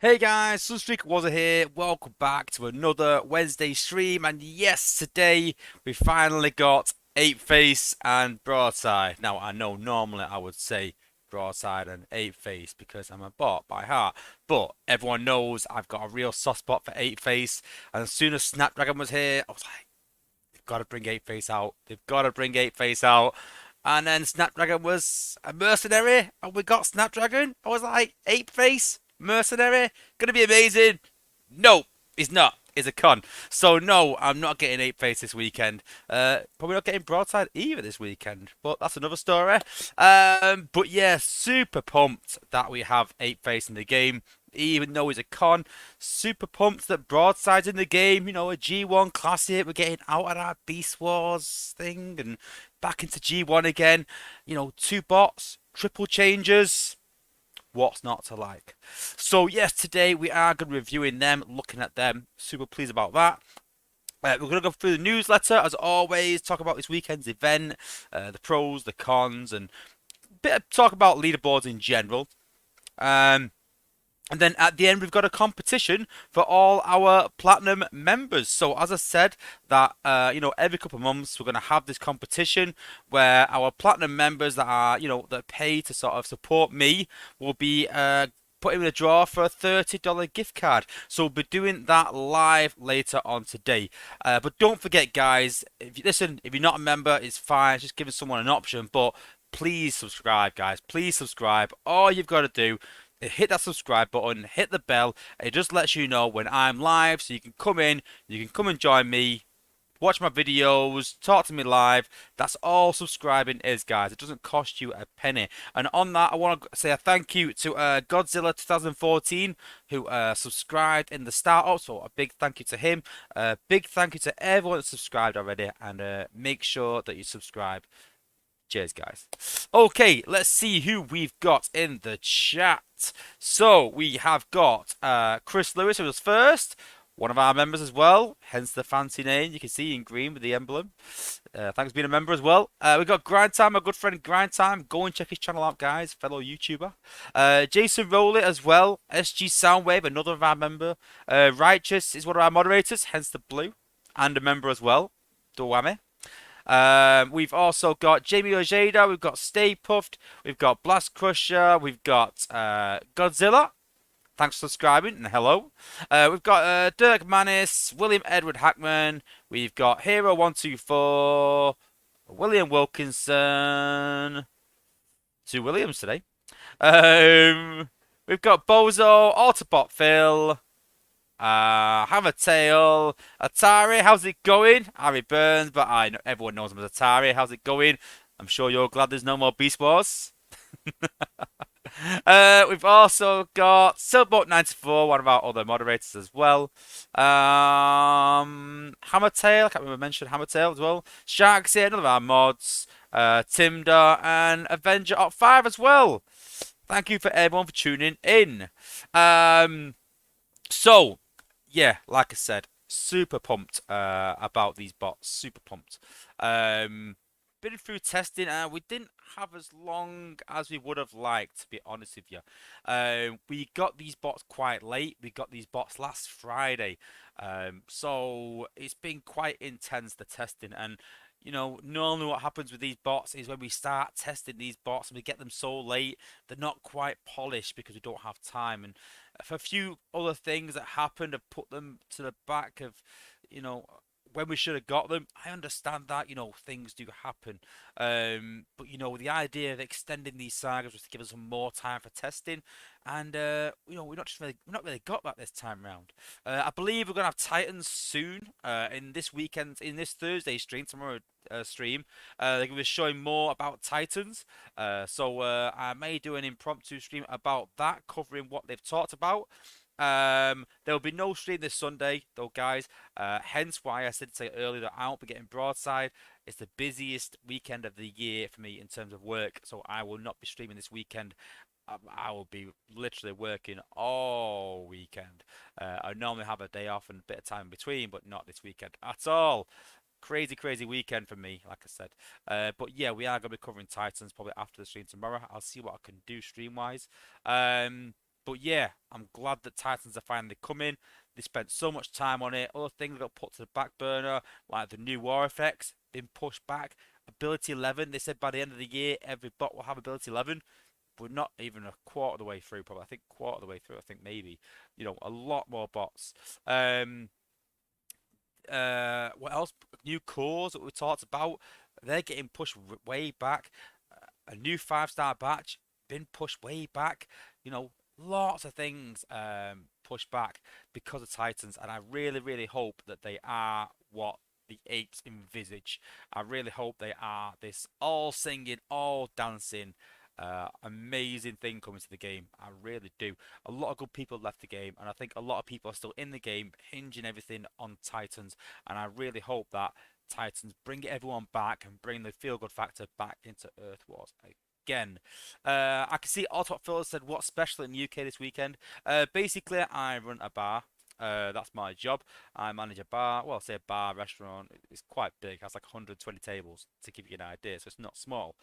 Hey guys, Sunstreaker Wozza here. Welcome back to another Wednesday stream. And yes, today we finally got APEFACE and Broadside. Now, I know normally I would say Broadside and APEFACE because I'm a bot by heart. But everyone knows I've got a real soft spot for APEFACE. And as soon as Snapdragon was here, I was like, they've got to bring APEFACE out. They've got to bring APEFACE out. And then Snapdragon was a mercenary, and we got Snapdragon. I was like, APEFACE, mercenary, gonna be amazing. No, he's not. He's a con. So no, I'm not getting APEFACE this weekend. Probably not getting Broadside either this weekend, but that's another story. But yeah, super pumped that we have APEFACE in the game. Even though he's a con, super pumped that Broadside's in the game. You know, a G1 classic. We're getting out of that Beast Wars thing and back into G1 again. You know, two bots, triple changes. What's not to like? So yes, today we are going to be reviewing them, looking at them. Super pleased about that. We're going to go through the newsletter as always, talk about this weekend's event, the pros, the cons, and a bit of talk about leaderboards in general. Um, and then at the end, we've got a competition for all our platinum members. So as I said, that every couple of months we're going to have this competition where our platinum members that are that pay to sort of support me will be put in a draw for a $30 gift card. So we'll be doing that live later on today. But don't forget, guys, if you're not a member, it's fine. It's just giving someone an option. But please subscribe, guys. Please subscribe. All you've got to do, hit that subscribe button, hit the bell. It just lets you know when I'm live, so you can come in, you can come and join me, watch my videos, talk to me live. That's all subscribing is, guys. It doesn't cost you a penny. And on that, I want to say a thank you to Godzilla 2014 who subscribed in the startup. So a big thank you to him. Big thank you to everyone that subscribed already. And make sure that you subscribe. Cheers, guys. Okay, let's see who we've got in the chat. So we have got Chris Lewis, who was first. One of our members as well, hence the fancy name. You can see in green with the emblem. Thanks for being a member as well. We've got Grind Time, my good friend Grind Time. Go and check his channel out, guys. Fellow YouTuber. Jason Rowley as well. SG Soundwave, another of our member. Righteous is one of our moderators, hence the blue. And a member as well. Dowame. We've also got Jamie Ojeda, we've got Stay Puffed, we've got Blast Crusher, we've got Godzilla. Thanks for subscribing and hello. We've got Dirk Manis, William Edward Hackman, we've got Hero124, William Wilkinson, two Williams today. We've got Bozo, Autobot Phil. Hammertail, Atari, how's it going? Harry Burns, but I know everyone knows him as Atari. How's it going? I'm sure you're glad there's no more Beast Wars. We've also got Silboat94, one of our other moderators as well. Hammertail, I can't remember mention Hammertail as well. Sharks here, none of our mods. Timder and Avenger Op 5 as well. Thank you for everyone for tuning in. So yeah, like I said, super pumped about these bots. Super pumped. Been through testing, and we didn't have as long as we would have liked, to be honest with you. We got these bots quite late. We got these bots last Friday. So it's been quite intense, the testing. And normally what happens with these bots is when we start testing these bots and we get them so late, they're not quite polished because we don't have time. And for a few other things that happened have put them to the back of, when we should have got them. I understand that, things do happen. But, the idea of extending these sagas was to give us some more time for testing. And, we're not really got that this time round. I believe we're going to have Titans soon in this weekend, in this Thursday stream, tomorrow stream. They're going to be showing more about Titans. So I may do an impromptu stream about that, covering what they've talked about. There will be no stream this Sunday, though, guys. Hence why I said earlier that I won't be getting Broadside. It's the busiest weekend of the year for me in terms of work, so I will not be streaming this weekend. I will be literally working all weekend. I normally have a day off and a bit of time in between, but not this weekend at all. Crazy, crazy weekend for me, like I said. But yeah, we are going to be covering Titans probably after the stream tomorrow. I'll see what I can do stream-wise. But yeah, I'm glad that Titans are finally coming. They spent so much time on it. Other things got put to the back burner, like the new war effects, been pushed back. Ability 11, they said by the end of the year, every bot will have ability 11. We're not even a quarter of the way through, probably. I think quarter of the way through. I think maybe, a lot more bots. What else? New cores that we talked about, they're getting pushed way back. A new 5-star batch been pushed way back. Lots of things pushed back because of Titans, and I really, really hope that they are what the apes envisage. I really hope they are this all singing, all dancing, amazing thing coming to the game. I really do. A lot of good people left the game, and I think a lot of people are still in the game, hinging everything on Titans. And I really hope that Titans bring everyone back and bring the feel good factor back into Earth Wars again. I can see Autop Phil said, what's special in the UK this weekend? Basically, I run a bar. That's my job. I manage a bar. Well, say a bar, restaurant. It's quite big. It has like 120 tables to give you an idea. So it's not small.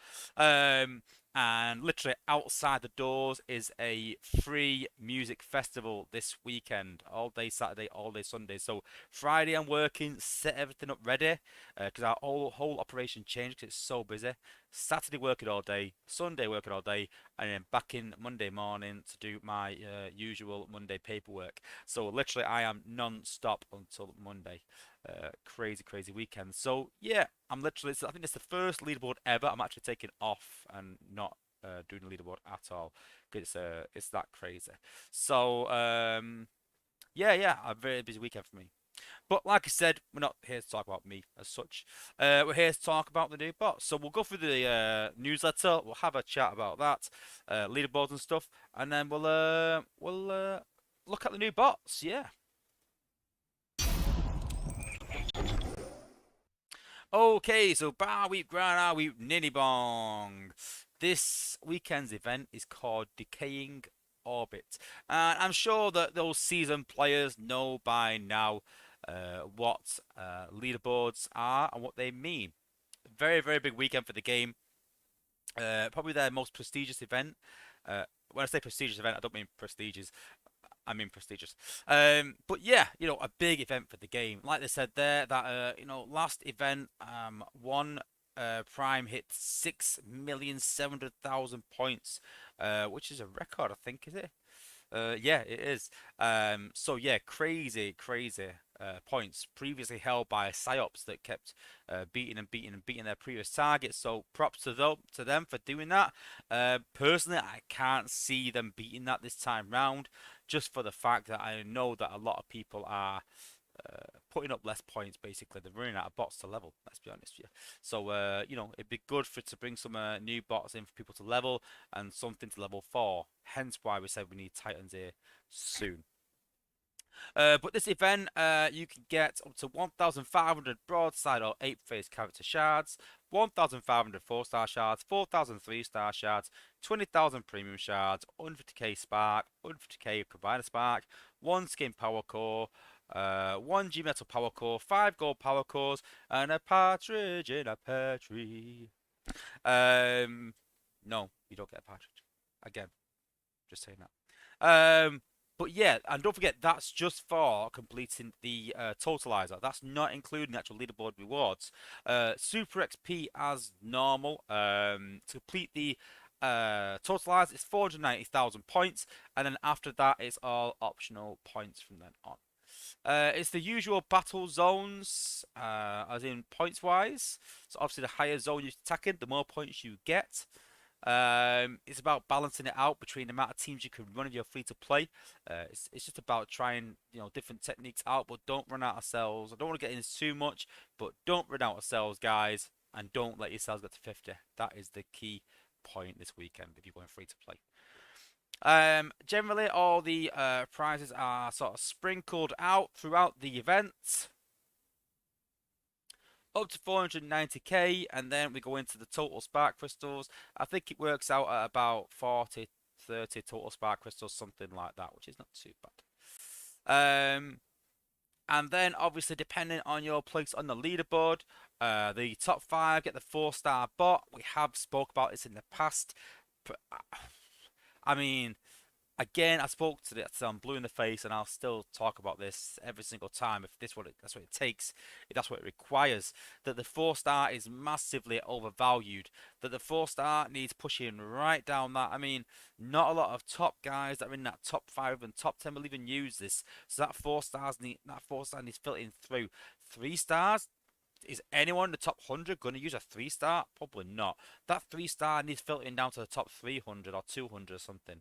And literally outside the doors is a free music festival this weekend. All day Saturday, all day Sunday. So Friday I'm working, set everything up ready because our whole operation changed because it's so busy. Saturday working all day, Sunday working all day, and then back in Monday morning to do my usual Monday paperwork. So literally I am non-stop until Monday. Crazy, crazy weekend. So yeah, I think it's the first leaderboard ever I'm actually taking off and not doing the leaderboard at all because it's that crazy. So yeah, a very busy weekend for me. But like I said, we're not here to talk about me as such. We're here to talk about the new bots. So we'll go through the newsletter. We'll have a chat about that, leaderboards and stuff, and then we'll look at the new bots. Yeah. Okay, so Bar Week, Grana Week, Ninny Bong. This weekend's event is called Decaying Orbit. And I'm sure that those seasoned players know by now what leaderboards are and what they mean. Very, very big weekend for the game. Probably their most prestigious event. When I say prestigious event, I don't mean prestigious. I mean prestigious. But yeah, a big event for the game. Like they said there, that last event, one Prime hit 6,700,000 points, which is a record, I think, is it? Yeah, it is. So yeah, crazy, crazy points previously held by Psyops that kept beating and beating and beating their previous targets. So props to them for doing that. Personally, I can't see them beating that this time round, just for the fact that I know that a lot of people are putting up less points. Basically, they're running out of bots to level. Let's be honest with you. So it'd be good to bring some new bots in for people to level and something to level for. Hence why we said we need Titans here soon. But this event, you can get up to 1,500 broadside or ape-face character shards, 1,500 4-star shards, 4,000 3-star shards, 20,000 premium shards, 150k spark, 150k provider spark, 1 skin power core, 1 G metal power core, 5 gold power cores, and a partridge in a pear tree. No, you don't get a partridge. Again, just saying that. But yeah, and don't forget that's just for completing the totalizer. That's not including the actual leaderboard rewards. Super XP as normal. To complete the totalizer, it's 490,000 points, and then after that, it's all optional points from then on. It's the usual battle zones, as in points wise. So obviously, the higher zone you're attacking, the more points you get. It's about balancing it out between the amount of teams you can run if you're free to play. It's just about trying different techniques out, but don't run out of cells. I don't want to get into too much, but don't run out of cells, guys, and don't let your cells get to 50. That is the key point this weekend if you're going free to play. Generally, all the prizes are sort of sprinkled out throughout the event. Up to 490k, and then we go into the total spark crystals. I think it works out at about 40, 30 total spark crystals, something like that, which is not too bad. And then obviously depending on your place on the leaderboard, the top 5 get the 4-star bot. We have spoke about this in the past. I mean, Again, I spoke to this. I'm blue in the face, and I'll still talk about this every single time if that's what it takes, if that's what it requires. That the 4 star is massively overvalued. That the 4 star needs pushing right down that. I mean, not a lot of top guys that are in that top 5 and top 10 will even use this. So that 4 star needs filtering through. 3 stars. Is anyone in the top 100 going to use a 3 star? Probably not. That 3 star needs filtering down to the top 300 or 200 or something.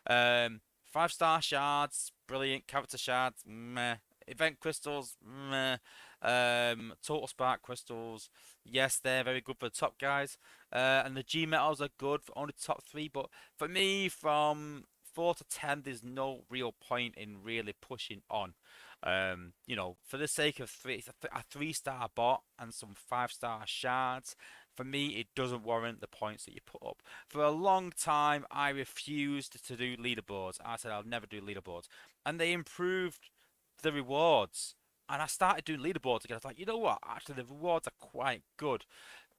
5 star shards, brilliant. Character shards, meh. Event crystals, meh. Total spark crystals, yes, they're very good for the top guys. And the G metals are good for only the top 3. But for me, from 4 to 10, there's no real point in really pushing on. For the sake of a 3 star bot and some 5 star shards, for me, it doesn't warrant the points that you put up. For a long time, I refused to do leaderboards. I said I'll never do leaderboards, and they improved the rewards. And I started doing leaderboards again. I was like, you know what? Actually, the rewards are quite good.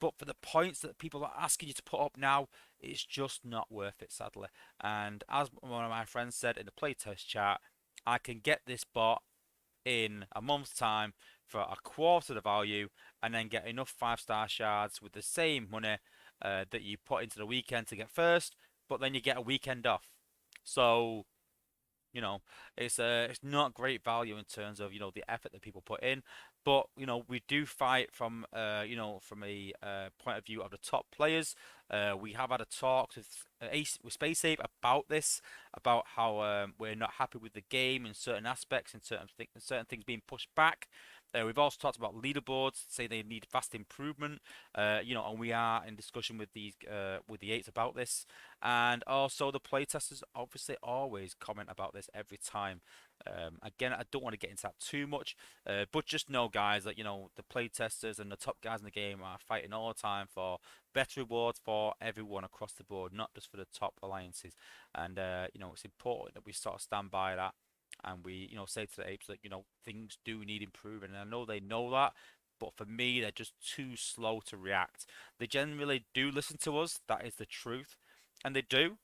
But for the points that people are asking you to put up now, it's just not worth it, sadly. And as one of my friends said in the playtest chat, I can get this bot in a month's time for a quarter the value and then get enough 5 star shards with the same money that you put into the weekend to get first, but then you get a weekend off. So you know, it's not great value in terms of the effort that people put in, but we do fight from from a point of view of the top players. We have had a talk with Space Ape about this, about how we're not happy with the game in certain aspects and certain things being pushed back. We've also talked about leaderboards, say they need vast improvement. And we are in discussion with the eights about this, and also the playtesters obviously always comment about this every time. Again, I don't want to get into that too much, but just know, guys, that the playtesters and the top guys in the game are fighting all the time for better rewards for everyone across the board, not just for the top alliances. And it's important that we sort of stand by that, and we say to the apes that things do need improving, and I know they know that. But for me, they're just too slow to react. They generally do listen to us, that is the truth, and they do,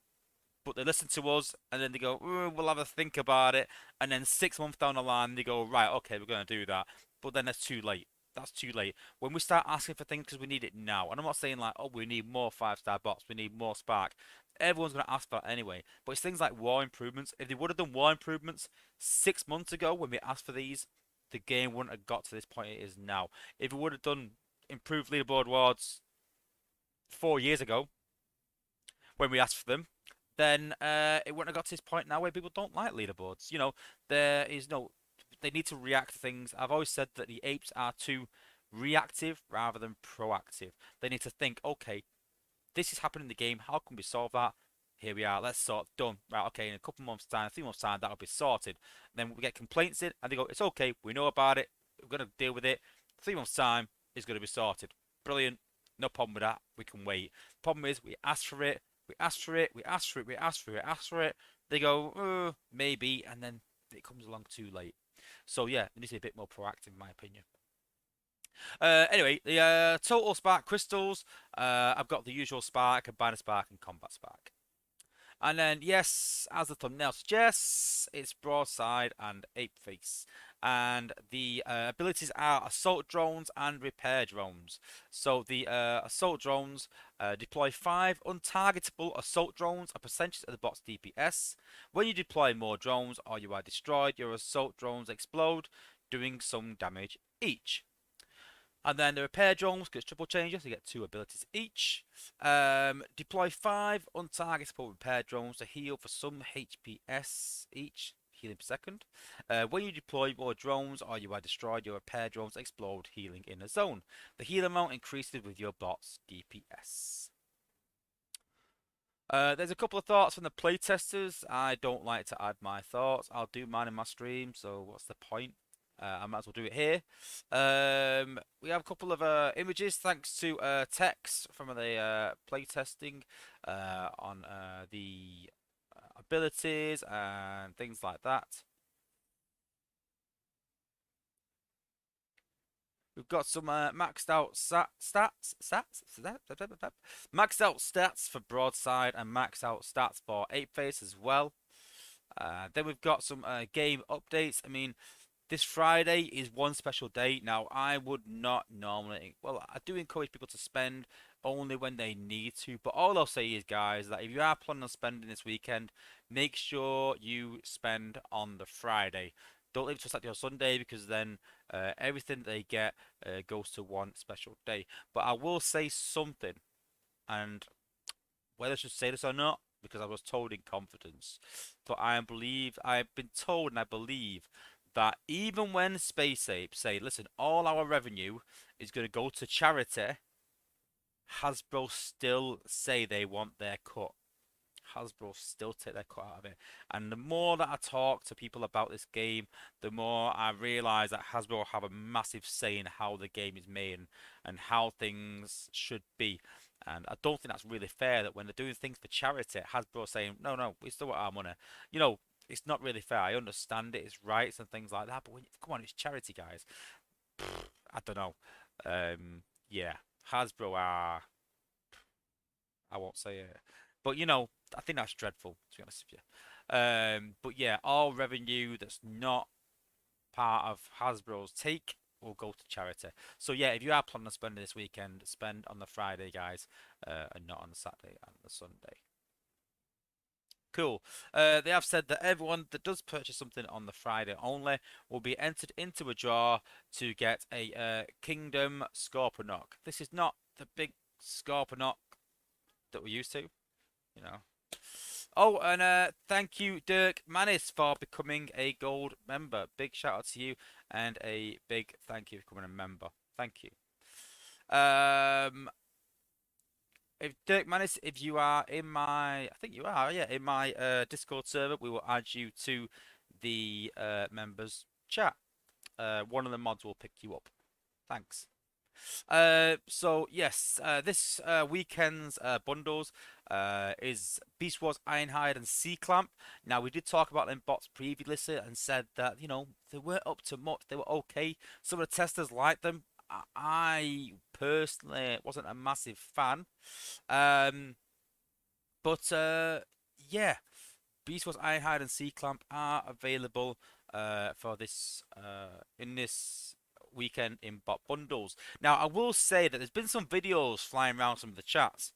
but they listen to us and then they go, we'll have a think about it. And then 6 months down the line, they go, right, okay, we're going to do that. But then that's too late. That's too late. When we start asking for things because we need it now, and I'm not saying like, oh, we need more 5 star bots, we need more Spark. Everyone's going to ask for that anyway. But it's things like war improvements. If they would have done war improvements 6 months ago when we asked for these, the game wouldn't have got to this point it is now. If we would have done improved leaderboard awards 4 years ago when we asked for them, then it wouldn't have got to this point now where people don't like leaderboards. There is no, they need to react to things. I've always said that the apes are too reactive rather than proactive. They need to think, okay, this is happening in the game. How can we solve that? Here we are. Let's sort. Done. Right. Okay. In a couple months' time, 3 months' time, that'll be sorted. Then we get complaints in, and they go, "It's okay. We know about it. We're gonna deal with it. 3 months' time is gonna be sorted. Brilliant. No problem with that. We can wait. Problem is, we ask for it. We ask for it. We ask for it. We ask for it. We ask for it. They go, maybe, and then it comes along too late. So yeah, they need to be a bit more proactive, in my opinion. Anyway, the total spark crystals. I've got the usual spark, combiner spark, and combat spark. And then, yes, as the thumbnail suggests, it's broadside and apeface. And the abilities are assault drones and repair drones. So the assault drones deploy 5 untargetable assault drones, a percentage of the bot's DPS. When you deploy more drones or you are destroyed, your assault drones explode, doing some damage each. And then the repair drones, because triple changes, they get 2 abilities each. Deploy 5 untargetable repair drones to heal for some HPS each, healing per second. When you deploy more drones or you are destroyed, your repair drones explode, healing in a zone. The heal amount increases with your bot's DPS. There's a couple of thoughts from the playtesters. I don't like to add my thoughts. I'll do mine in my stream, so what's the point? I might as well do it here. We have a couple of images thanks to Tex from the playtesting on the abilities and things like that. We've got some maxed out maxed out stats for broadside and maxed out stats for apeface as well. Then we've got some game updates. I mean, this Friday is one special day. Now, I would not normally, well, I do encourage people to spend only when they need to. But all I'll say is, guys, that if you are planning on spending this weekend, make sure you spend on the Friday. Don't leave it to Saturday or Sunday because then everything they get goes to one special day. But I will say something, and whether I should say this or not, because I was told in confidence, but I've been told and I believe that even when Space Ape say, listen, all our revenue is going to go to charity, Hasbro still say they want their cut. Hasbro still take their cut out of it. And the more that I talk to people about this game, the more I realise that Hasbro have a massive say in how the game is made and how things should be. And I don't think that's really fair that when they're doing things for charity, Hasbro saying, no, no, we still want our money. You know, it's not really fair. I understand it, it's rights and things like that, but come on, it's charity, guys. I don't know. Yeah, Hasbro are. I won't say it, but you know, I think that's dreadful, to be honest with you. But yeah, all revenue that's not part of Hasbro's take will go to charity. So yeah, if you are planning on spending this weekend, spend on the Friday, guys, and not on the Saturday and the Sunday. Cool. They have said that everyone that does purchase something on the Friday only will be entered into a draw to get a Kingdom Scorponok. This is not the big Scorponok that we're used to, you know. Oh, and thank you, Dirk Manis, for becoming a gold member. Big shout out to you, and a big thank you for becoming a member. Thank you. If Dirk Manis, if you are in my, I think you are, yeah, in my Discord server, we will add you to the members chat. One of the mods will pick you up. Thanks. So yes, this weekend's bundles is Beast Wars Ironhide and Sea Clamp. Now we did talk about them bots previously and said that you know they weren't up to much. They were okay. Some of the testers liked them. I personally wasn't a massive fan. Um, but yeah, Beast Wars Ironhide and Sea Clamp are available for this in this weekend in bot bundles. Now, I will say that there's been some videos flying around some of the chats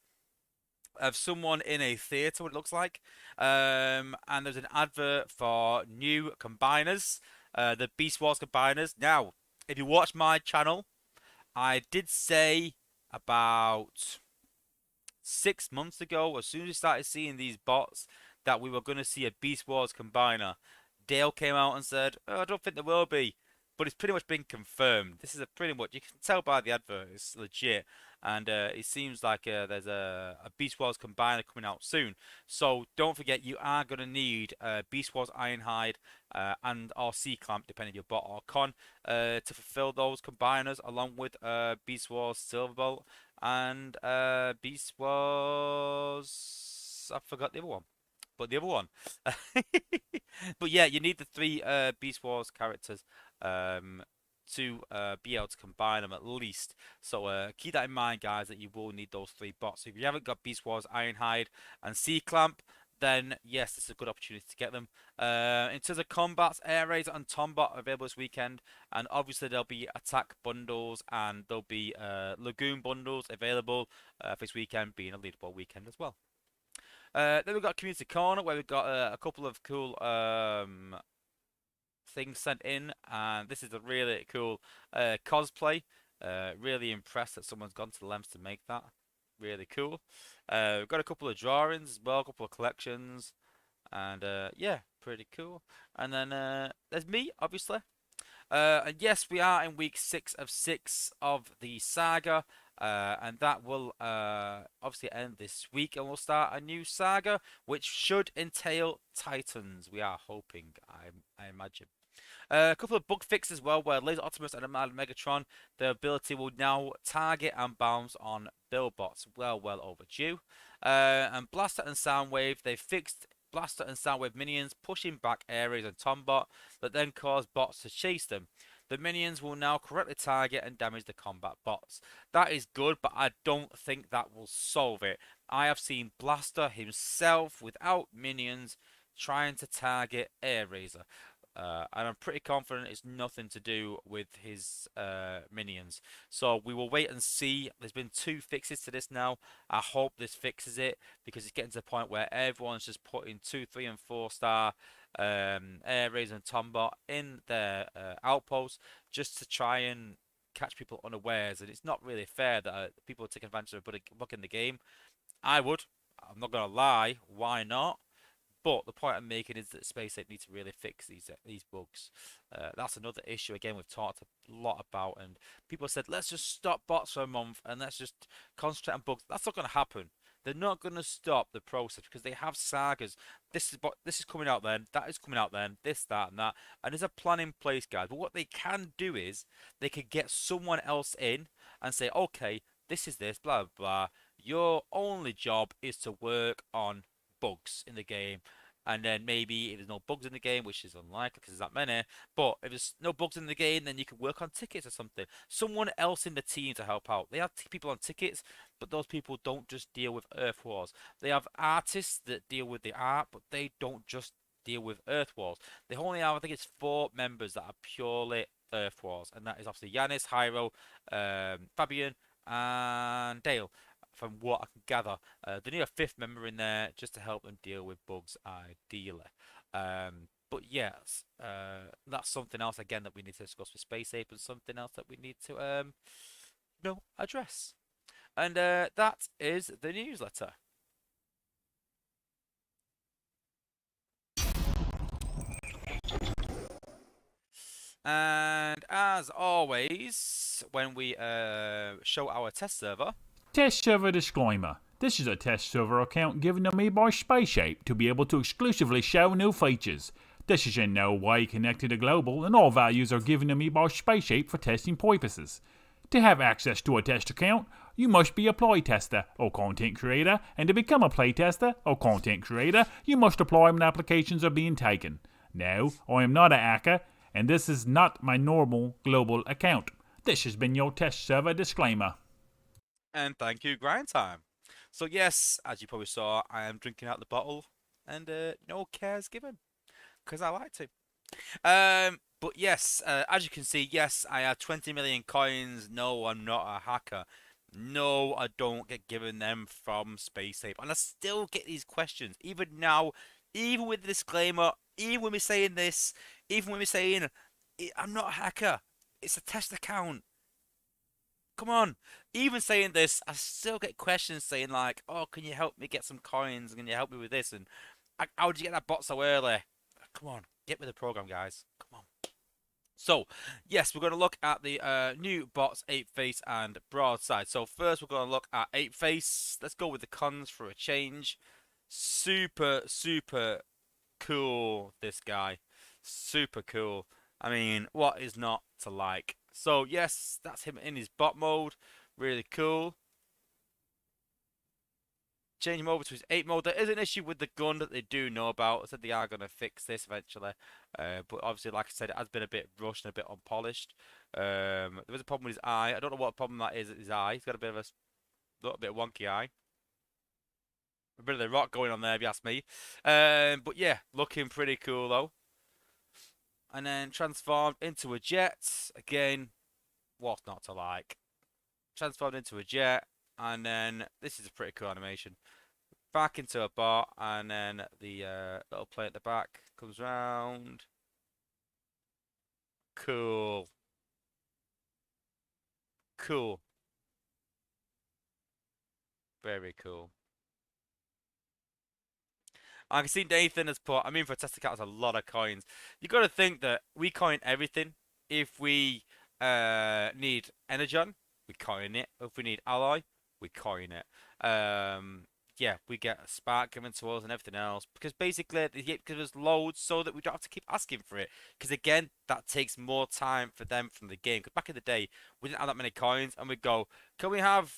of someone in a theatre, what it looks like, and there's an advert for new combiners, the Beast Wars combiners. Now, if you watch my channel, I did say about 6 months ago, as soon as we started seeing these bots, that we were going to see a Beast Wars combiner. Dale came out and said, oh, I don't think there will be. But it's pretty much been confirmed. This is a pretty much, you can tell by the advert, it's legit. And it seems like there's a Beast Wars combiner coming out soon. So don't forget, you are going to need Beast Wars Ironhide and or Sea Clamp, depending if you're bot or con, to fulfill those combiners, along with Beast Wars Silverbolt and Beast Wars. I forgot the other one. But the other one. But yeah, you need the three Beast Wars characters to be able to combine them at least. So keep that in mind, guys, that you will need those three bots. So if you haven't got Beast Wars Ironhide and Sea Clamp, then yes, it's a good opportunity to get them. In terms of combats, Air Raider and Tombot are available this weekend, and obviously there'll be attack bundles and there'll be Lagoon bundles available for this weekend, being a leaderboard weekend as well. Then we've got Community Corner, where we've got a couple of cool things sent in, and this is a really cool cosplay. Really impressed that someone's gone to the lengths to make that. Really cool. We've got a couple of drawings as well, a couple of collections, and yeah, pretty cool. And then there's me, obviously. And yes, we are in week 6 of the saga, and that will obviously end this week, and we'll start a new saga, which should entail Titans. We are hoping, I imagine. A couple of bug fixes as well, where Laser Optimus and Megatron, their ability will now target and bounce on Billbots. Well overdue. And Blaster and Soundwave, they fixed Blaster and Soundwave minions, pushing back Ares and Tombot, that then cause bots to chase them. The minions will now correctly target and damage the combat bots. That is good, but I don't think that will solve it. I have seen Blaster himself, without minions, trying to target Air Razor. And I'm pretty confident it's nothing to do with his minions. So we will wait and see. There's been 2 fixes to this now. I hope this fixes it because it's getting to the point where everyone's just putting 2, 3, and 4 star Air Razor and Tombot in their outposts just to try and catch people unawares. And it's not really fair that people take advantage of a book in the game. I would. I'm not gonna lie. Why not? But the point I'm making is that Space Ape needs to really fix these bugs. That's another issue. Again, we've talked a lot about, and people said let's just stop bots for a month and let's just concentrate on bugs. That's not going to happen. They're not going to stop the process because they have sagas. This is coming out then. That is coming out then. This, that, and that. And there's a plan in place, guys. But what they can do is they could get someone else in and say, okay, this is this, blah blah blah. Your only job is to work on bugs in the game. And then maybe if there's no bugs in the game, which is unlikely because there's that many, but if there's no bugs in the game, then you can work on tickets or something. Someone else in the team to help out. They have people on tickets, but those people don't just deal with Earth Wars. They have artists that deal with the art, but they don't just deal with Earth Wars. They only have, I think it's 4 members that are purely Earth Wars, and that is obviously Yanis, Hyro, Fabian, and Dale from what I can gather. They need a 5th member in there just to help them deal with bugs, ideally. But yes, that's something else again that we need to discuss with Space Ape, and something else that we need to address. And that is the newsletter. And as always, when we show our test server. Test server disclaimer. This is a test server account given to me by Space Ape to be able to exclusively show new features. This is in no way connected to global, and all values are given to me by Space Ape for testing purposes. To have access to a test account, you must be a playtester or content creator, and to become a playtester or content creator, you must apply when applications are being taken. No, I am not a hacker, and this is not my normal global account. This has been your test server disclaimer. And thank you, Grind Time. So yes, as you probably saw, I am drinking out the bottle, and no cares given, because I like to. But yes, as you can see, yes, I have 20 million coins. No, I'm not a hacker. No, I don't get given them from Space Ape, and I still get these questions even now, even with the disclaimer, even when we're saying this, even when we're saying I'm not a hacker. It's a test account. Come on. Even saying this, I still get questions saying like, "Oh, can you help me get some coins? Can you help me with this?" And how did you get that bot so early? Come on, get with the program, guys. Come on. So, yes, we're going to look at the new bots, APEFACE and Broadside. So first, we're going to look at APEFACE. Let's go with the cons for a change. Super, super cool, this guy. Super cool. I mean, what is not to like? So yes, that's him in his bot mode. Really cool. Change him over to his 8 mode. There is an issue with the gun that they do know about. I said they are going to fix this eventually. But obviously, like I said, it has been a bit rushed and a bit unpolished. There was a problem with his eye. I don't know what problem that is at his eye. He's got a bit of a little bit wonky eye. A bit of the rock going on there, if you ask me. But yeah, looking pretty cool though. And then transformed into a jet. Again, what's not to like? Transformed into a jet. And then this is a pretty cool animation. Back into a bot, and then the little plate at the back comes round. Cool. Cool. Very cool. I can see Nathan has put, I mean, for a test account, that's a lot of coins. You got to think that we coin everything. If we need Energon, we coin it. If we need Ally, we coin it. Yeah, we get a spark given to us and everything else. Because basically, they give us loads so that we don't have to keep asking for it. Because again, that takes more time for them from the game. Because back in the day, we didn't have that many coins. And we'd go, can we have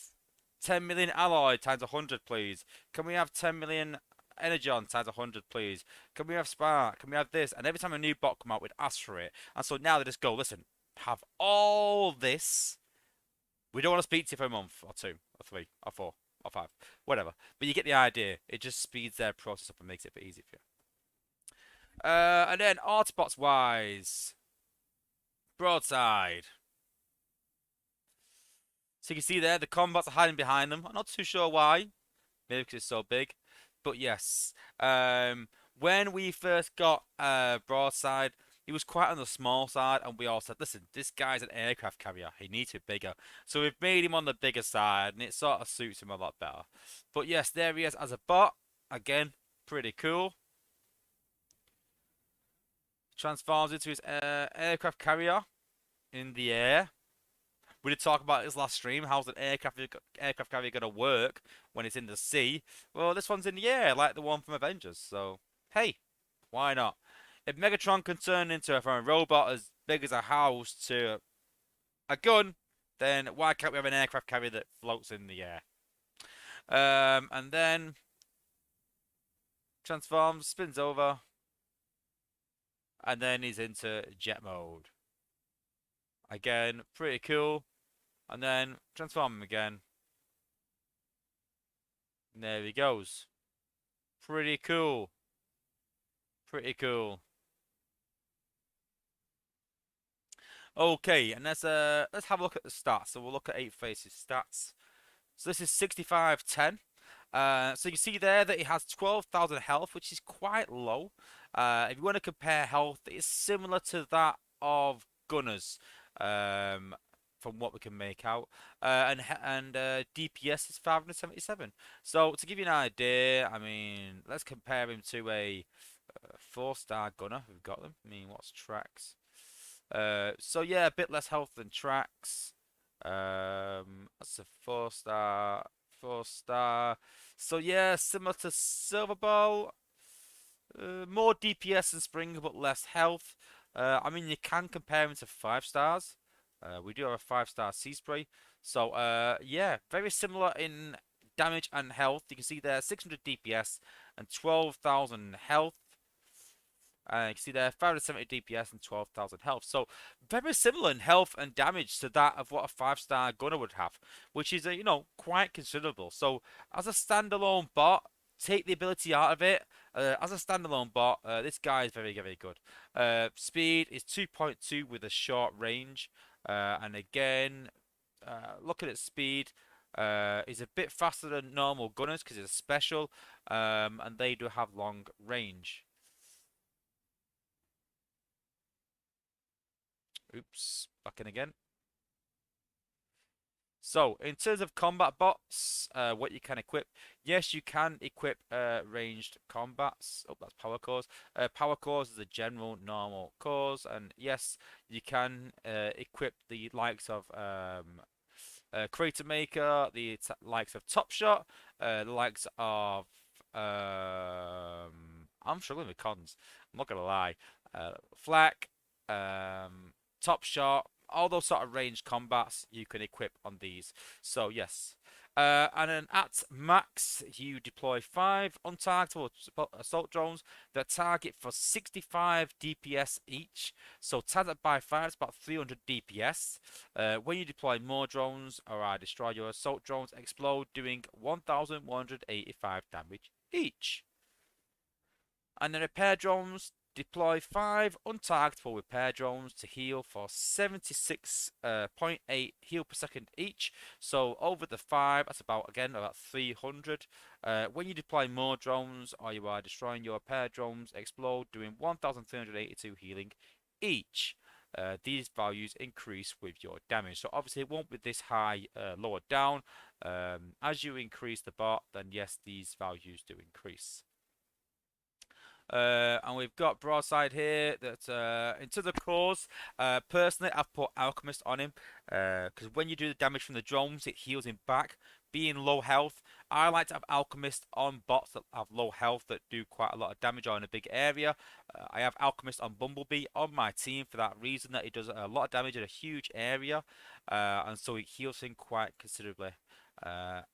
10 million alloy times 100, please? Can we have 10 million Energon times 100, please? Can we have Spark? Can we have this? And every time a new bot come out, we'd ask for it. And so now they just go, listen, have all this. We don't want to speak to you for a month or 2 or 3 or 4 or 5, whatever. But you get the idea. It just speeds their process up and makes it a bit easier for you. And then Autobots wise, broadside. So you can see there the combats are hiding behind them. I'm not too sure why. Maybe because it's so big. But yes, when we first got broadside, he was quite on the small side, and we all said, "Listen, this guy's an aircraft carrier. He needs to be bigger." So we've made him on the bigger side, and it sort of suits him a lot better. But yes, there he is as a bot. Again, pretty cool. Transforms into his aircraft carrier in the air. We did talk about his last stream. How's an aircraft carrier gonna work when it's in the sea? Well, this one's in the air, like the one from Avengers. So hey, why not? If Megatron can turn into from a robot as big as a house to a gun, then why can't we have an aircraft carrier that floats in the air? And then transforms, spins over, and then he's into jet mode. Again, pretty cool. And then transform him again. And there he goes. Pretty cool. Pretty cool. Okay, and let's have a look at the stats. So we'll look at APEFACE's stats. So this is 6510. So you see there that he has 12,000 health, which is quite low. If you want to compare health, it's similar to that of Gunners, from what we can make out. And DPS is 577. So to give you an idea, I mean, let's compare him to a 4-star Gunner. We've got them. I mean, what's Trax? So yeah, a bit less health than Trax. That's a 4-star. 4-star. So yeah, similar to Silver Ball. More DPS than Spring, but less health. I mean, you can compare him to 5 stars. We do have a 5-star Sea Spray. So yeah, very similar in damage and health. You can see there 600 DPS and 12,000 health. You can see there 570 DPS and 12,000 health. So very similar in health and damage to that of what a 5-star gunner would have, which is quite considerable. So as a standalone bot, take the ability out of it. As a standalone bot, this guy is very, very good. Speed is 2.2 with a short range. And again, looking at speed, is a bit faster than normal gunners because it's a special, and they do have long range. Oops, back in again. So, in terms of combat bots, what you can equip, yes, you can equip ranged combats. Oh, that's power cores. Power cores is a general normal cores, and yes, you can equip the likes of Crater Maker, the likes of Top Shot, the likes of I'm struggling with cons. I'm not gonna lie. Flak, Top Shot, all those sort of ranged combats you can equip on these. So yes. And then at max, you deploy 5 untargetable assault drones that target for 65 DPS each. So targeted by 5 is about 300 DPS. When you deploy more drones or destroy your assault drones, explode doing 1,185 damage each. And then repair drones deploy 5 untargetable repair drones to heal for 76.8 heal per second each. So over the 5, that's about 300. When you deploy more drones or you are destroying your repair drones, explode doing 1,382 healing each. These values increase with your damage. So obviously it won't be this high lower down. As you increase the bot, then yes, these values do increase. And we've got Broadside here that into the cores. Personally, I've put Alchemist on him because when you do the damage from the drones, it heals him back. Being low health, I like to have Alchemist on bots that have low health that do quite a lot of damage on a big area. I have Alchemist on Bumblebee on my team for that reason, that he does a lot of damage in a huge area, and so he heals him quite considerably.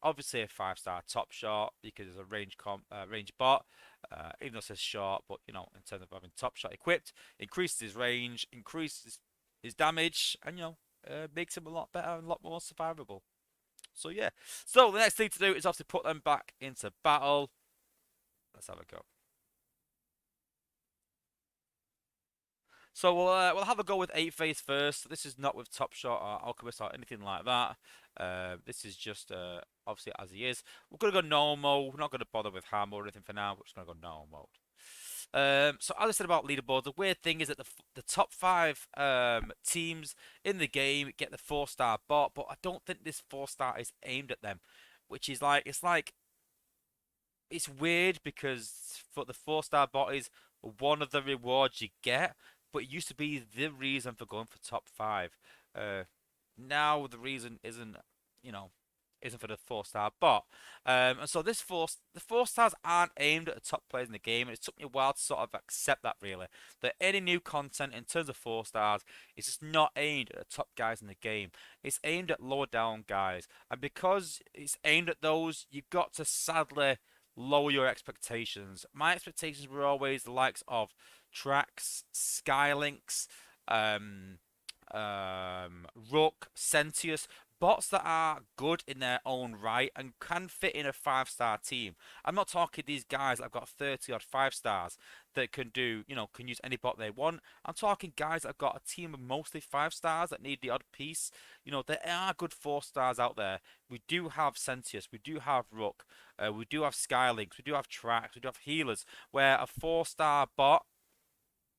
Obviously a 5-star Top Shot because it's a range bot, even though it says short, but in terms of having Top Shot equipped, increases his range, increases his damage, and makes him a lot better and a lot more survivable. So yeah, so the next thing to do is obviously put them back into battle. Let's have a go. So we'll have a go with APEFACE first. This is not with Top Shot or Alchemist or anything like that. This is just obviously as he is. We're gonna go normal. We're not gonna bother with hard mode or anything for now. We're just gonna go normal mode. So as I said about leaderboards, the weird thing is that the top five teams in the game get the 4-star bot, but I don't think this 4-star is aimed at them, which is like it's weird because for the 4-star bot is one of the rewards you get, but it used to be the reason for going for top five. Now the reason isn't, you know, isn't for the 4-star bot. And so the 4-stars aren't aimed at the top players in the game, and it took me a while to sort of accept that really. That any new content in terms of 4-stars is just not aimed at the top guys in the game. It's aimed at lower down guys, and because it's aimed at those, you've got to sadly lower your expectations. My expectations were always the likes of Trax, Skylinks, Rook, Sentius, bots that are good in their own right and can fit in a 5-star team. I'm not talking these guys that have got 30 odd 5-stars that can do, can use any bot they want. I'm talking guys that have got a team of mostly 5-stars that need the odd piece. There are good 4-stars out there. We do have Sentius, we do have Rook, we do have Skylinks, we do have Trax, we do have healers, where a 4-star bot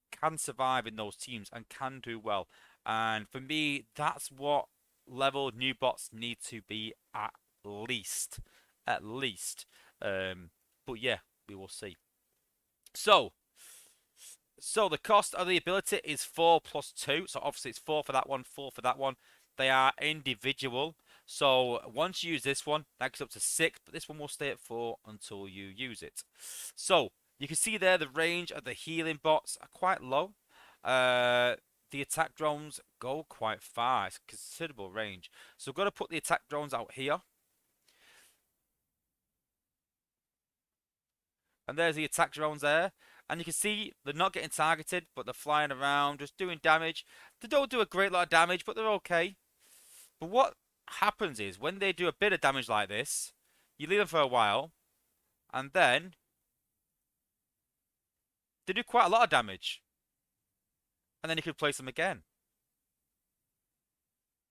can survive in those teams and can do well. And for me, that's what level new bots need to be at least. At least. But yeah, we will see. So the cost of the ability is 4 plus 2. So obviously it's 4 for that one, 4 for that one. They are individual. So once you use this one, that goes up to 6, but this one will stay at 4 until you use it. So you can see there the range of the healing bots are quite low. The attack drones go quite far. It's considerable range. So we've got to put the attack drones out here. And there's the attack drones there. And you can see they're not getting targeted, but they're flying around, just doing damage. They don't do a great lot of damage, but they're okay. But what happens is, when they do a bit of damage like this, you leave them for a while, and then they do quite a lot of damage. And then you can place them again.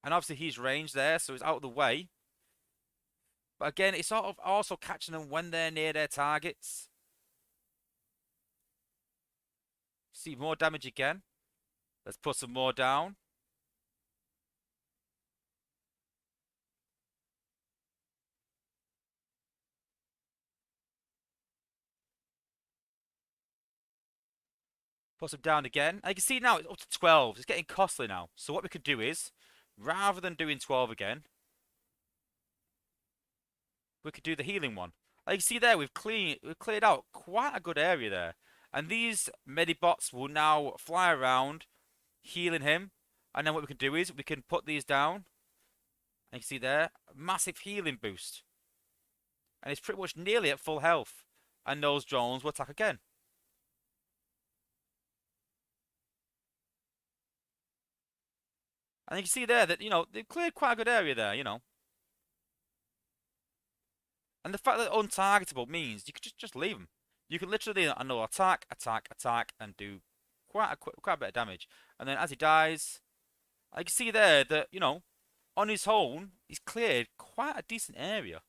And obviously he's ranged there, so he's out of the way. But again, it's sort of also catching them when they're near their targets. See, more damage again. Let's put some more down. Put some down again. And you can see now it's up to 12. It's getting costly now. So what we could do is, rather than doing 12 again, we could do the healing one. Like you see there, we've cleared out quite a good area there. And these medibots will now fly around, healing him. And then what we can do is, we can put these down. And you see there, massive healing boost. And it's pretty much nearly at full health. And those drones will attack again. And you can see there that, they've cleared quite a good area there, And the fact that they're untargetable means you could just leave them. You can literally another attack, and do quite a bit of damage. And then as he dies, I can see there that, on his own, he's cleared quite a decent area.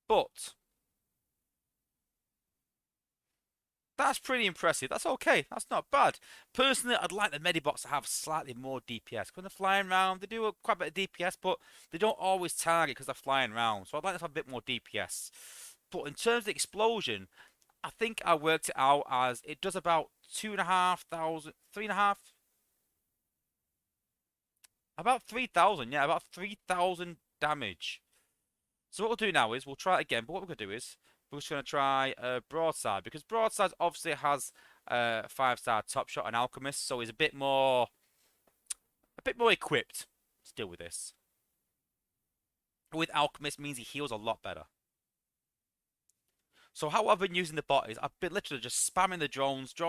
But that's pretty impressive. That's okay. That's not bad. Personally, I'd like the Medibots to have slightly more DPS. When they're flying around, they do quite a bit of DPS, but they don't always target because they're flying around. So I'd like to have a bit more DPS. But in terms of the explosion, I think I worked it out as it does about 2,500, 3.5. About 3,000, yeah, about 3,000 damage. So what we'll do now is we'll try it again. But what we're going to do is we're just going to try Broadside, because Broadside obviously has 5-star Top Shot and Alchemist, so he's a bit more equipped to deal with this. With Alchemist means he heals a lot better. So how I've been using the bot is I've been literally just spamming the drones, do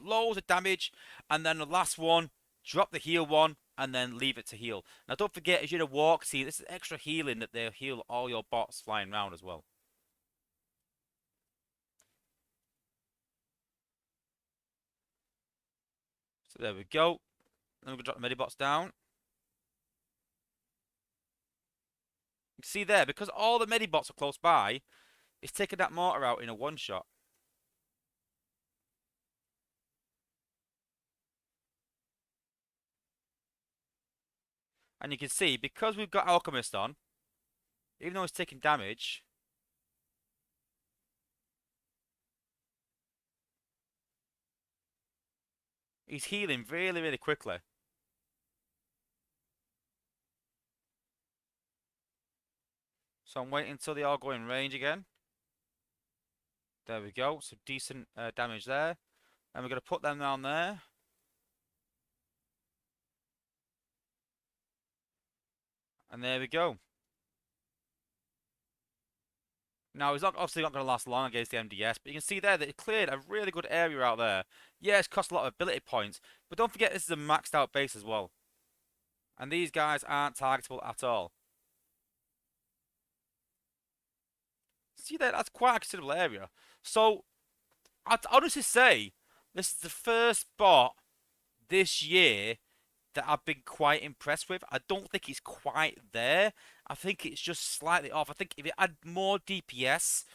loads of damage, and then the last one, drop the heal one, and then leave it to heal. Now don't forget, as you're in a walk, see, this is extra healing that they'll heal all your bots flying around as well. So there we go. Then we're going to drop the Medibots down. You can see there, because all the Medibots are close by, it's taking that mortar out in a one-shot. And you can see, because we've got Alchemist on, even though it's taking damage, he's healing really, really quickly. So I'm waiting until they all go in range again. There we go. So decent damage there. And we're going to put them down there. And there we go. Now, it's not obviously not going to last long against the MDS, but you can see there that it cleared a really good area out there. Yeah, it's cost a lot of ability points, but don't forget this is a maxed out base as well. And these guys aren't targetable at all. See there, that's quite a considerable area. So, I'd honestly say this is the first bot this year that I've been quite impressed with. I don't think it's quite there. I think it's just slightly off. I think if it had more DPS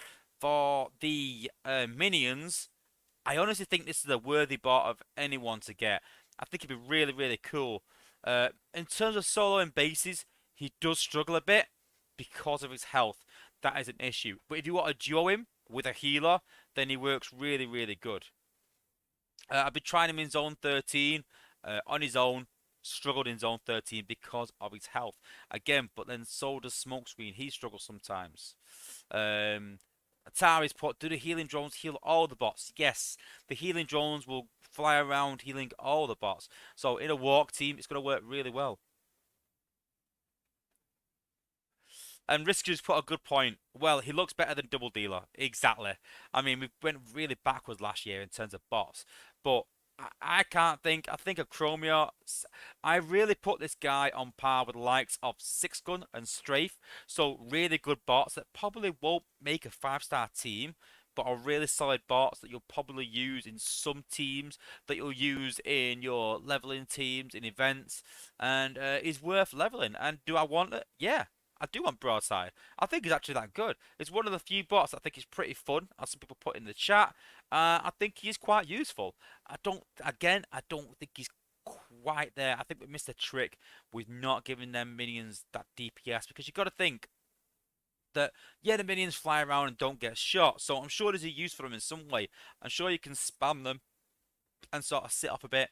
for the minions, I honestly think this is a worthy bot of anyone to get. I think it'd be really, really cool. In terms of soloing bases, he does struggle a bit because of his health. That is an issue. But if you want to duo him with a healer, then he works really, really good. I've been trying him in zone 13 on his own. Struggled in zone 13 because of his health. Again, but then so does Smokescreen. He struggles sometimes. Atari's put, do the healing drones heal all the bots? Yes, the healing drones will fly around healing all the bots. So in a walk team, it's going to work really well. And Risky's put a good point. Well, he looks better than Double Dealer. Exactly. I mean, we went really backwards last year in terms of bots. But I can't think. I think of Chromia. I really put this guy on par with the likes of Six Gun and Strafe. So really good bots that probably won't make a 5-star team, but are really solid bots that you'll probably use in some teams, that you'll use in your leveling teams, in events, and is worth leveling. And do I want it? Yeah. I do want Broadside. I think he's actually that good. It's one of the few bots I think is pretty fun, as some people put in the chat. I think he is quite useful. I don't think he's quite there. I think we missed a trick with not giving them minions that DPS, because you've got to think that, yeah, the minions fly around and don't get shot. So I'm sure there's a use for them in some way. I'm sure you can spam them and sort of sit off a bit.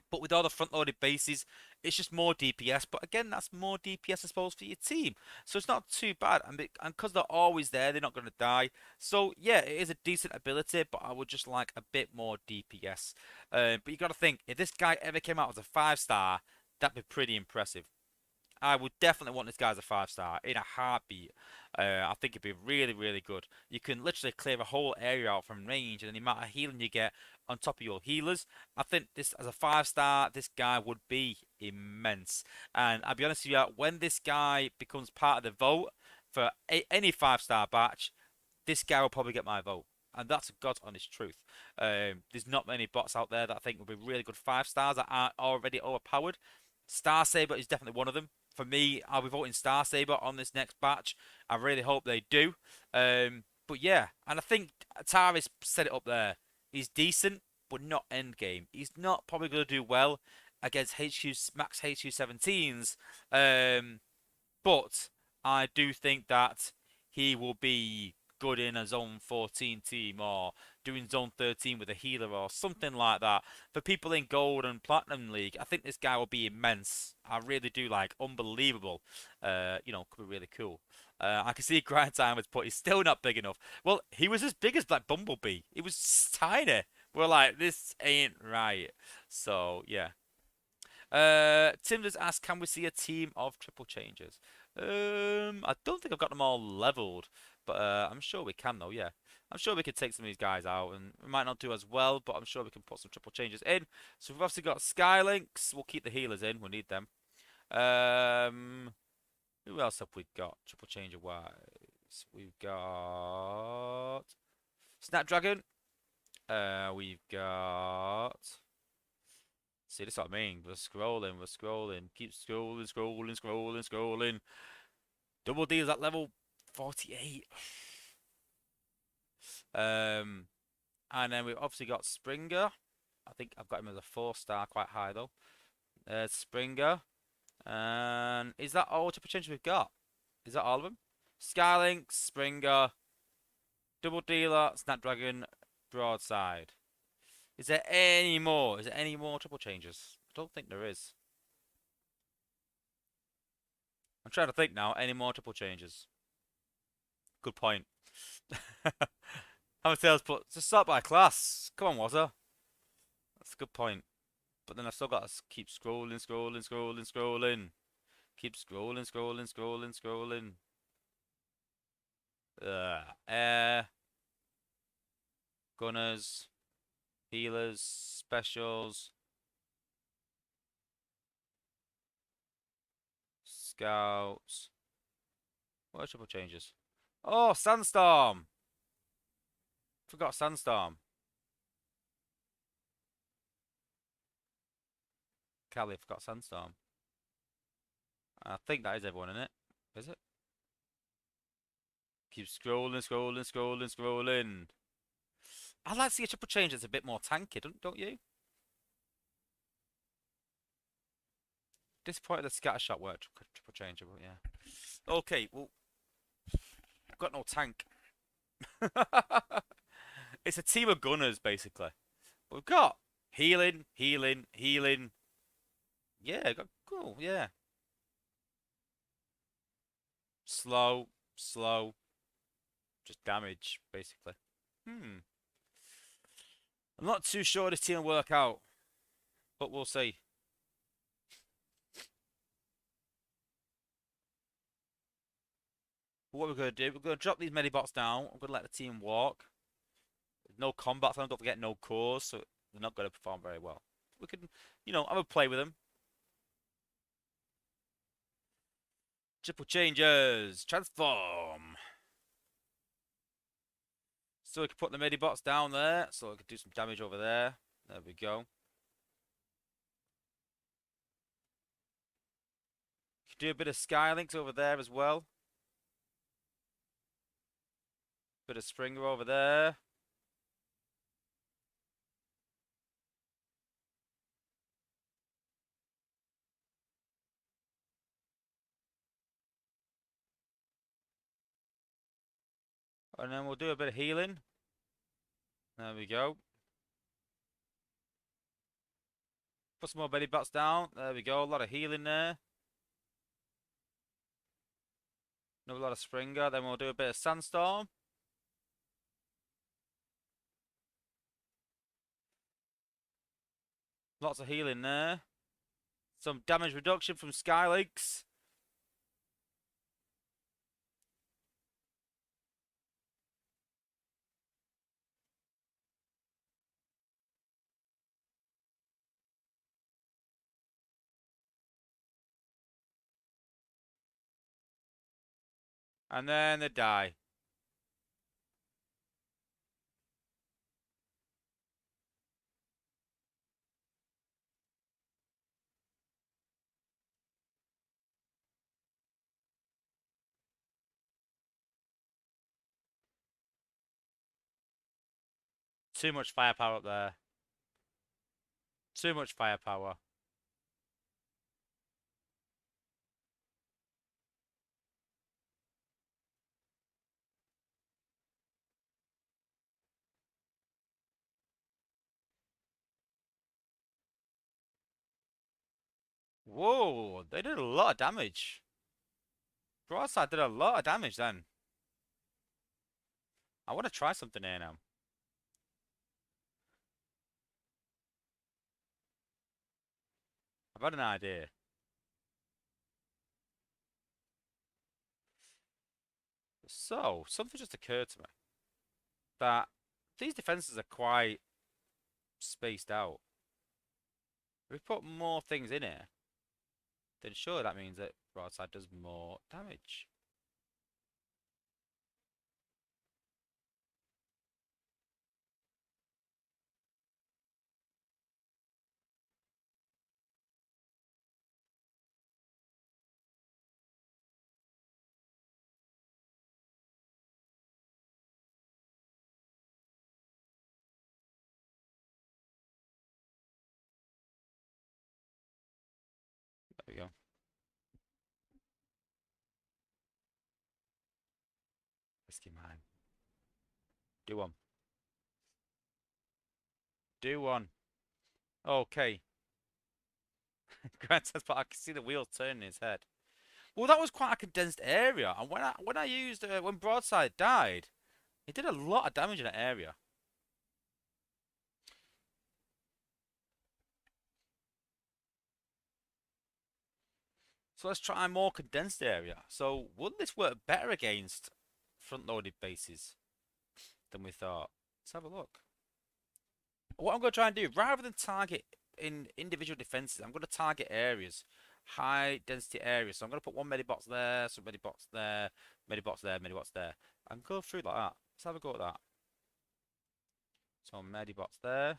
But with all the front-loaded bases, it's just more DPS. But again, that's more DPS, I suppose, for your team. So it's not too bad. And because they're always there, they're not going to die. So yeah, it is a decent ability, but I would just like a bit more DPS. But you got to think, if this guy ever came out as a 5-star, that'd be pretty impressive. I would definitely want this guy as a 5-star in a heartbeat. I think it'd be really, really good. You can literally clear a whole area out from range, and the amount of healing you get on top of your healers, I think this as a 5-star, this guy would be immense. And I'll be honest with you, when this guy becomes part of the vote for any 5-star batch, this guy will probably get my vote. And that's God's honest truth. There's not many bots out there that I think would be really good 5-stars that aren't already overpowered. Star Saber is definitely one of them. For me, I'll be voting Star Saber on this next batch. I really hope they do. But yeah, and I think Atari's set it up there. He's decent, but not end game. He's not probably going to do well against max HQ17s. But I do think that he will be good in a zone 14 team, or doing zone 13 with a healer or something like that. For people in gold and platinum league, I think this guy will be immense. I really do, like, unbelievable. Could be really cool. I can see Grind Time has put, he's still not big enough. Well, he was as big as like Bumblebee. He was tiny. We're like, this ain't right. So yeah. Tim does ask, can we see a team of triple changes? I don't think I've got them all leveled, but I'm sure we can though, yeah. I'm sure we could take some of these guys out, and we might not do as well, but I'm sure we can put some triple changes in. So we've obviously got Skylinks. We'll keep the healers in. We'll need them. Who else have we got? Triple changer wise. We've got Snapdragon. We've got See, that's what I mean. We're scrolling. Keep scrolling. Double D is at level 48. And then we've obviously got Springer. I think I've got him as a 4-star, quite high though. Springer. And is that all the potential we've got? Is that all of them? Skylink, Springer, Double Dealer, Snapdragon, Broadside. Is there any more? Is there any more triple changes? I don't think there is. I'm trying to think now. Any more triple changes? Good point. How many sales put? Just start by class. Come on, Wozza. That's a good point. But then I've still got to keep scrolling. Keep scrolling. Air, gunners, healers, specials, scouts. What are triple changes? Oh, Sandstorm! Forgot Sandstorm. Callie, forgot Sandstorm. I think that is everyone in it. Is it? Keep scrolling. I'd like to see a triple change that's a bit more tanky, don't you? Disappointed the scatter shot worked. Triple change, but yeah. Okay, well, I've got no tank. It's a team of gunners, basically. But we've got healing. Yeah, got cool, yeah. Slow. Just damage, basically. I'm not too sure this team will work out, but we'll see. What we're going to do, we're going to drop these medibots down. I'm going to let the team walk. No combat time, don't forget no cores, so they're not going to perform very well. We can, have a play with them. Triple changes, transform. So we can put the medibots down there, so we can do some damage over there. There we go. Can do a bit of Skylinks over there as well. Bit of Springer over there. And then we'll do a bit of healing. There we go. Put some more belly butts down. There we go. A lot of healing there. Another lot of Springer. Then we'll do a bit of Sandstorm. Lots of healing there. Some damage reduction from Skylinks. And then they die. Too much firepower up there. Too much firepower. Whoa, they did a lot of damage. Broadside did a lot of damage then. I want to try something here now. I've had an idea. So, something just occurred to me. That these defenses are quite spaced out. If we put more things in here, then sure that means that Broadside does more damage. Whiskey man. Do one. Do one. Okay. Grant says, but I can see the wheels turning in his head. Well, that was quite a condensed area, and when I used when Broadside died, it did a lot of damage in that area. So let's try a more condensed area. So wouldn't this work better against front-loaded bases than we thought? Let's have a look. What I'm going to try and do, rather than target in individual defenses, I'm going to target areas, high density areas. So I'm going to put one medibox there, some medibox there, medibox there, medibox there, and go through like that. Let's have a go at that. So medibox there.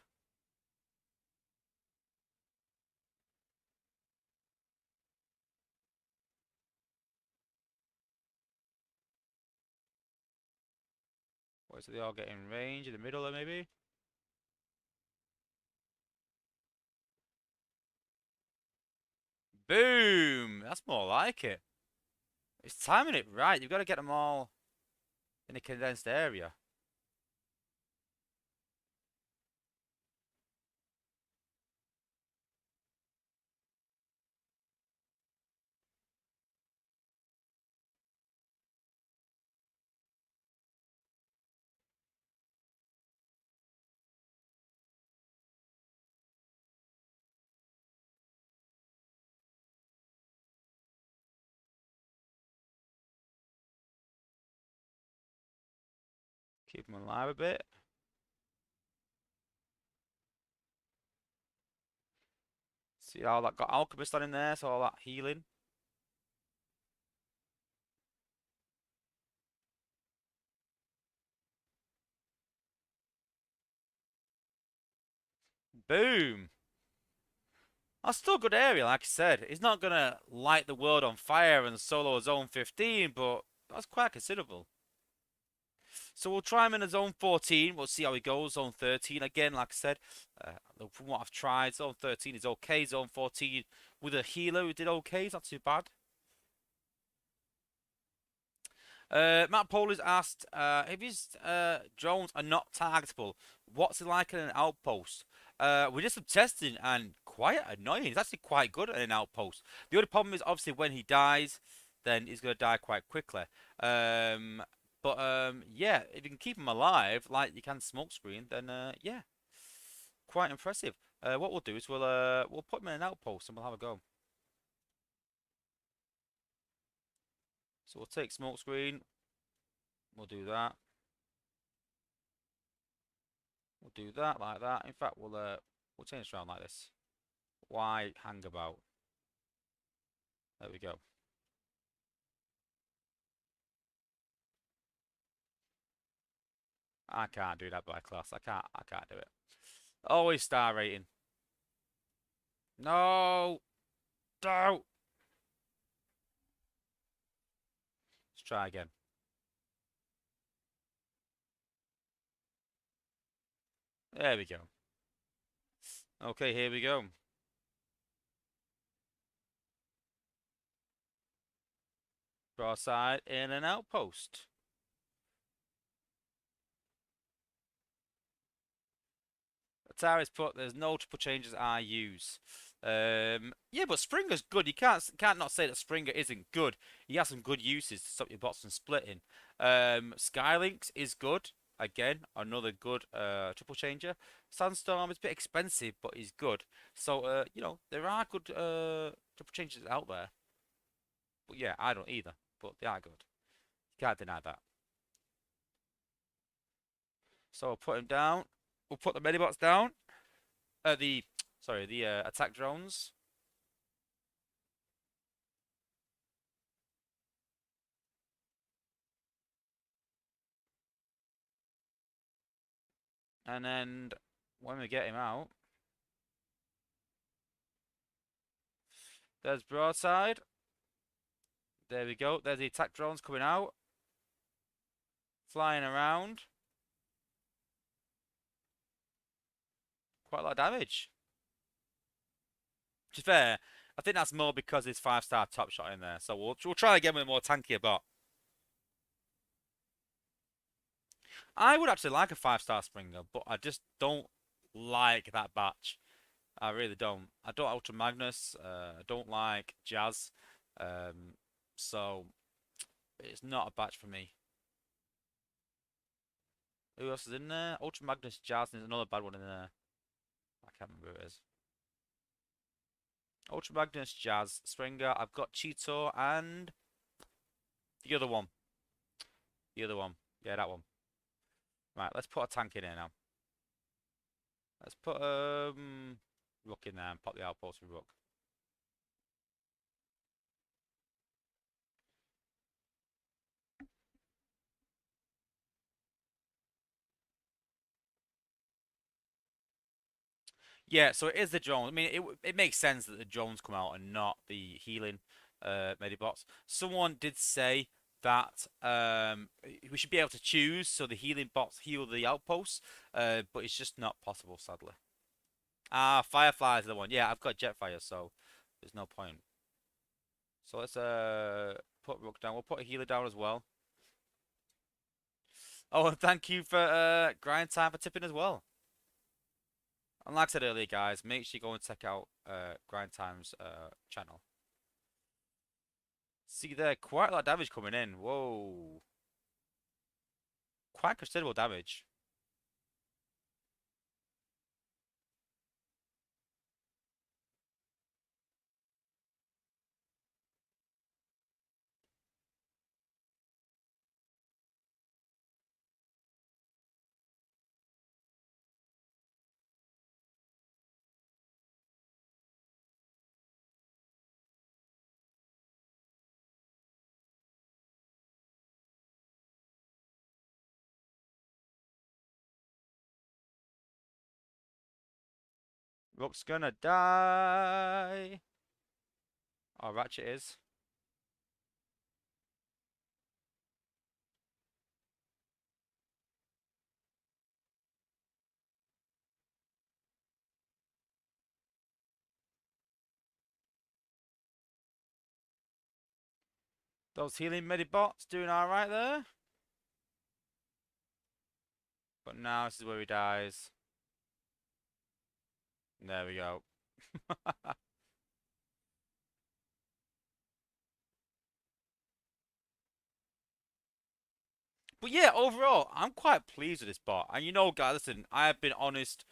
Wait, so they all get in range in the middle there, maybe? Boom! That's more like it. It's timing it right. You've got to get them all in a condensed area. Keep them alive a bit. See how that got Alchemist on in there, so all that healing. Boom! That's still a good area, like I said. It's not gonna light the world on fire and solo zone 15, but that's quite considerable. So we'll try him in a zone 14. We'll see how he goes. Zone 13 again, like I said. From what I've tried, zone 13 is okay. Zone 14 with a healer who did okay. It's not too bad. Matt Paul has asked if his drones are not targetable, what's it like in an outpost? We did some testing and quite annoying. It's actually quite good at an outpost. The only problem is obviously when he dies, then he's going to die quite quickly. Yeah, if you can keep him alive like you can smokescreen, then yeah, quite impressive. What we'll do is we'll put him in an outpost and we'll have a go. So we'll take smokescreen. We'll do that. We'll do that like that. In fact, we'll change this around like this. Why hang about? There we go. I can't do that by class. I can't do it. Always star rating. No. No. Let's try again. There we go. Okay, here we go. Broadside in an outpost. Atari's put there's no triple changes I use. Yeah, but Springer's good. You can't not say that Springer isn't good. He has some good uses to stop your bots from splitting. Skylinks is good. Again, another good triple changer. Sandstorm is a bit expensive, but he's good. So you know, there are good triple changers out there. But yeah, I don't either. But they are good. You can't deny that. So we'll put him down. We'll put the medibots down. The attack drones. And then when we get him out, there's Broadside. There we go. There's the attack drones coming out. Flying around. Quite a lot of damage. To be fair, I think that's more because there's 5-star top shot in there. So we'll try again with a more tankier bot. I would actually like a 5-star Springer, but I just don't like that batch. I really don't. I don't Ultra Magnus. I don't like Jazz. Um, so it's not a batch for me. Who else is in there? Ultra Magnus, Jazz, and there's another bad one in there. I can't remember who it is. Ultra Magnus, Jazz, Springer. I've got Cheetor and the other one. The other one. Yeah, that one. Right, let's put a tank in here now. Let's put Rook in there and pop the outpost with Rook. Yeah, so it is the drones. I mean, it makes sense that the drones come out and not the healing medibots. Someone did say that we should be able to choose so the healing bots heal the outposts, but it's just not possible, sadly. Ah, Fireflies are the one. Yeah, I've got Jetfire, so there's no point. So let's put Rook down. We'll put a healer down as well. Oh, and thank you for Grind Time for tipping as well. And like I said earlier, guys, make sure you go and check out Grind Time's channel. See there, quite a lot of damage coming in. Whoa. Quite considerable damage. Rook's gonna die. Oh, Ratchet is. Those healing medibots doing alright there. But now this is where he dies. There we go. But yeah, overall, I'm quite pleased with this bot. And you know, guys, listen, I have been honest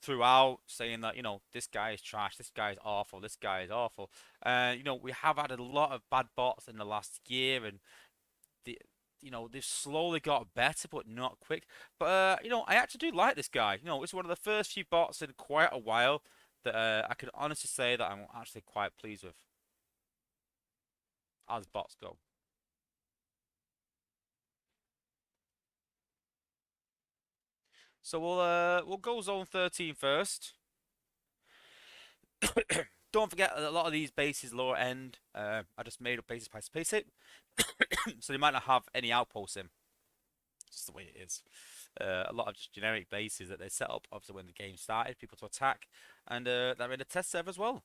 throughout saying that, this guy is trash, this guy is awful, this guy is awful. We have had a lot of bad bots in the last year, and the, they've slowly got better, but not quick. But, I actually do like this guy. It's one of the first few bots in quite a while that I can honestly say that I'm actually quite pleased with as bots go. So we'll go zone 13 first. Don't forget a lot of these bases lower end. I just made up bases by space it, so they might not have any outposts in. Just the way it is. A lot of just generic bases that they set up, obviously when the game started, people to attack, and they're in a test server as well.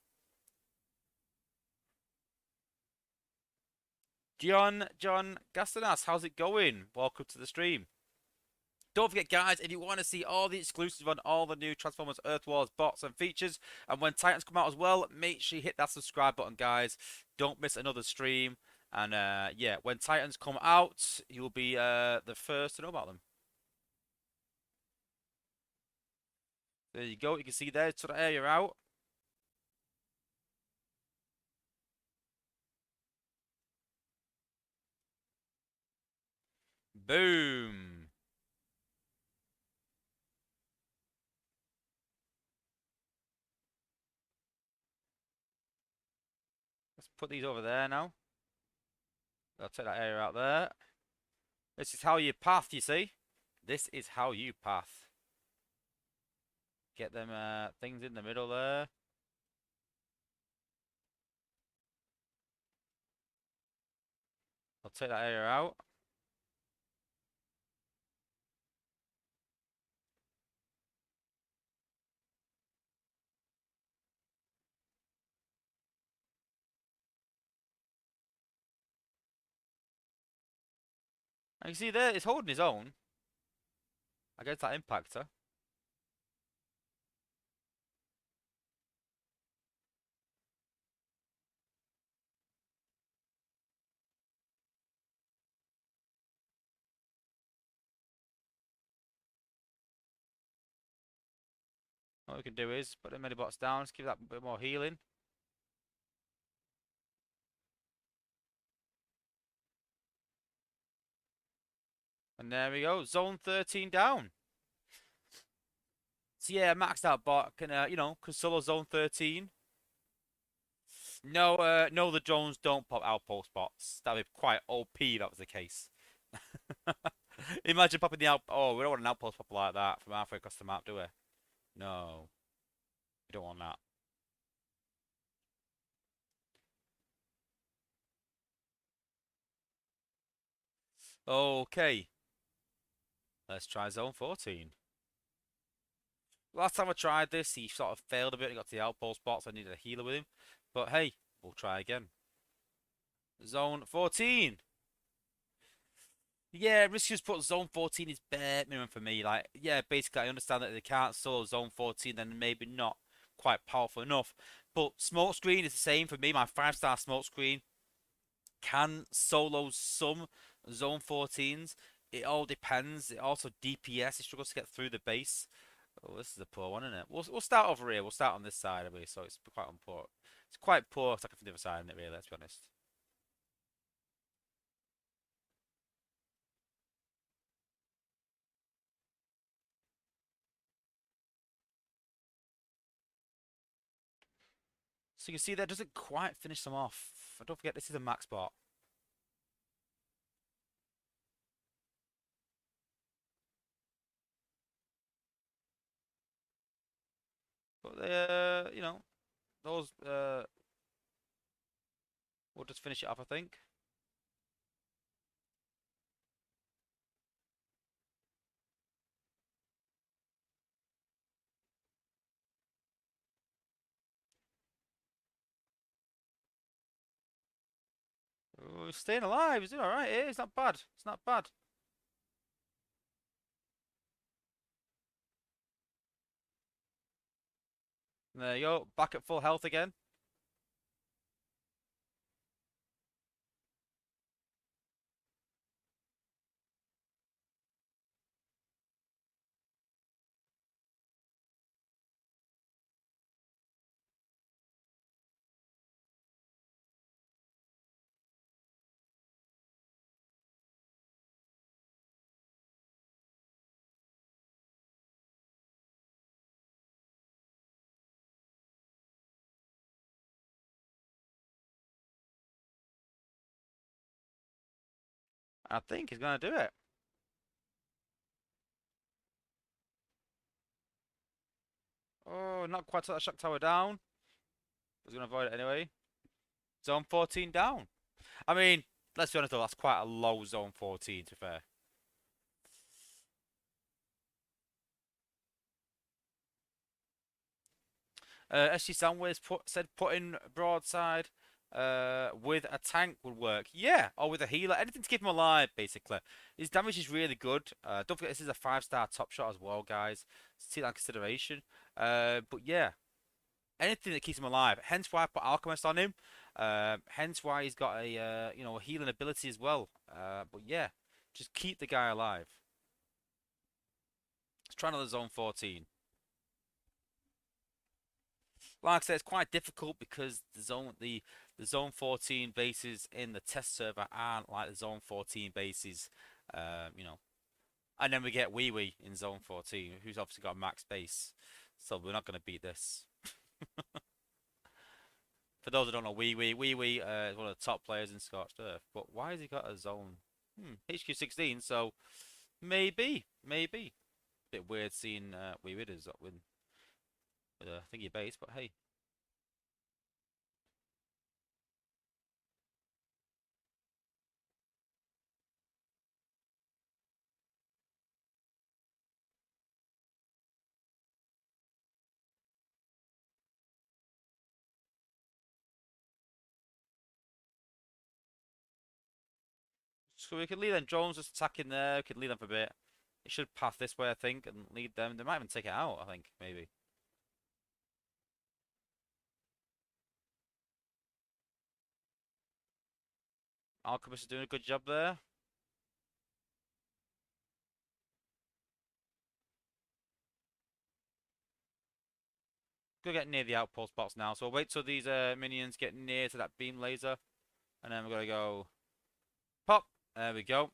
John Gastanas, how's it going? Welcome to the stream. Don't forget, guys, if you want to see all the exclusives on all the new Transformers Earth Wars bots and features, and when Titans come out as well, make sure you hit that subscribe button, guys. Don't miss another stream. And yeah, when Titans come out, you'll be the first to know about them. There you go. You can see there, sort of area out. Boom. Let's put these over there now. I'll take that area out there. This is how you path, you see? This is how you path. Get them things in the middle there. I'll take that area out. And you see there, it's holding his own. against that impactor. What we can do is put the mini bots down, just give that a bit more healing. And there we go, zone 13 down. So yeah, maxed out bot can can solo zone 13. No, no, the drones don't pop outpost bots. That'd be quite OP if that was the case. Imagine popping the out. Oh, we don't want an outpost pop like that from halfway across the map, do we? No, we don't want that. Okay, let's try zone 14. Last time I tried this, he sort of failed a bit. He got to the outpost bots. I needed a healer with him. But hey, we'll try again. Zone 14. Yeah, risk just put zone 14 is bare minimum for me. Like, yeah, basically I understand that they can't solo zone 14, then maybe not quite powerful enough. But smoke screen is the same for me. My 5-star smoke screen can solo some zone 14s. It all depends. It also DPS. It struggles to get through the base. Oh, this is a poor one, isn't it? We'll start over here. We'll start on this side of it, so it's quite poor. It's quite poor attacking from the other side, isn't it, really? Let's be honest. So you can see that doesn't quite finish them off. Don't forget, this is a max bot. But they, those will just finish it off, I think. Oh, he's staying alive. He's doing all right here. It's not bad. It's not bad. There you go. Back at full health again. I think he's gonna do it. Oh, not quite took that shock tower down. Was gonna avoid it anyway. Zone 14 down. I mean, let's be honest though, that's quite a low zone 14 to be fair. SG Soundwaves said putting broadside with a tank would work. Yeah, or with a healer. Anything to keep him alive, basically. His damage is really good. Don't forget this is a 5-star top shot as well, guys. See that in consideration. But yeah, anything that keeps him alive. Hence why I put Alchemist on him. Hence why he's got a a healing ability as well. But yeah, just keep the guy alive. Let's try another zone 14. Like I said, it's quite difficult because the zone 14 bases in the test server aren't like the zone 14 bases, you know. And then we get Wee Wee in zone 14, who's obviously got a max base, so we're not going to beat this. For those who don't know, Wee Wee is one of the top players in Scorched Earth. But why has he got a zone? HQ 16, so maybe. Bit weird seeing Wee Wee with a thingy base, but hey. So we can leave them drones just attacking there. We can leave them for a bit. It should path this way, I think, and lead them. They might even take it out, I think, maybe. Alchemist is doing a good job there. Gonna get near the outpost box now, so we'll wait till these minions get near to that beam laser, and then we're gonna go pop. There we go.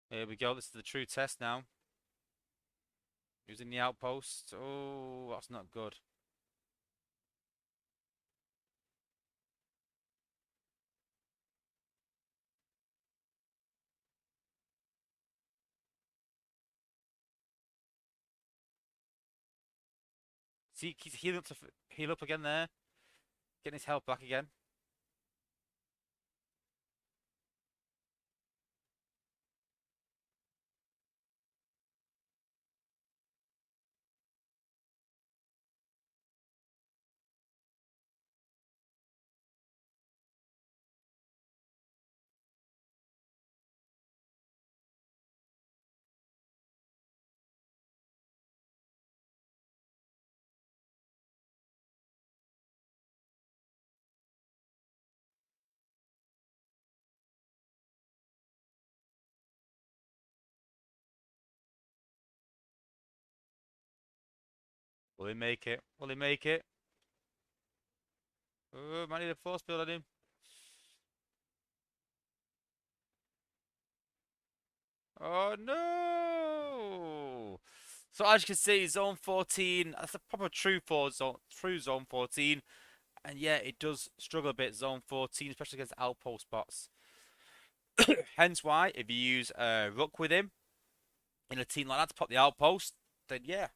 Here we go. This is the true test now. Using the outpost. Oh, that's not good. See, he's healing up to heal up again there, getting his health back again. Will he make it? Will he make it? Oh, might need a force field on him. Oh no! So as you can see, Zone 14, that's a proper true Zone 14. And yeah, it does struggle a bit, Zone 14, especially against outpost bots. Hence why, if you use Rook with him in a team like that to pop the outpost, then yeah.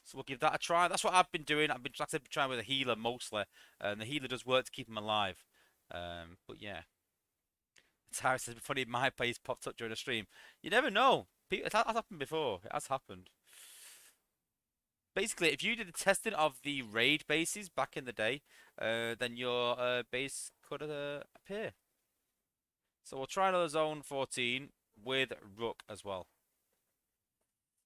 So we'll give that a try. That's what I've been doing. I've been, like I said, trying with a healer mostly. And the healer does work to keep him alive. But yeah. Tyrus says, funny, my play's popped up during a stream. You never know. It has happened before. It has happened. Basically, if you did the testing of the raid bases back in the day, then your base could appear. So we'll try another zone 14 with Rook as well.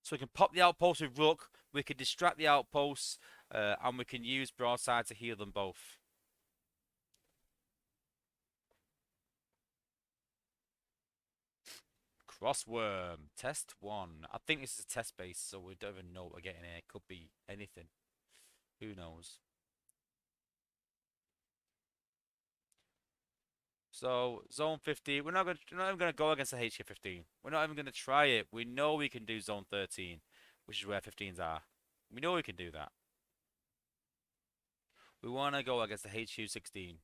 So we can pop the outpost with Rook, we can distract the outposts, and we can use Broadside to heal them both. Crossworm, test 1. I think this is a test base, so we don't even know what we're getting here. It could be anything. Who knows? So zone 50, we're not even gonna go against the HK 15. We're not even gonna try it. We know we can do zone 13, which is where 15s are. We know we can do that. We wanna go against the HQ 16.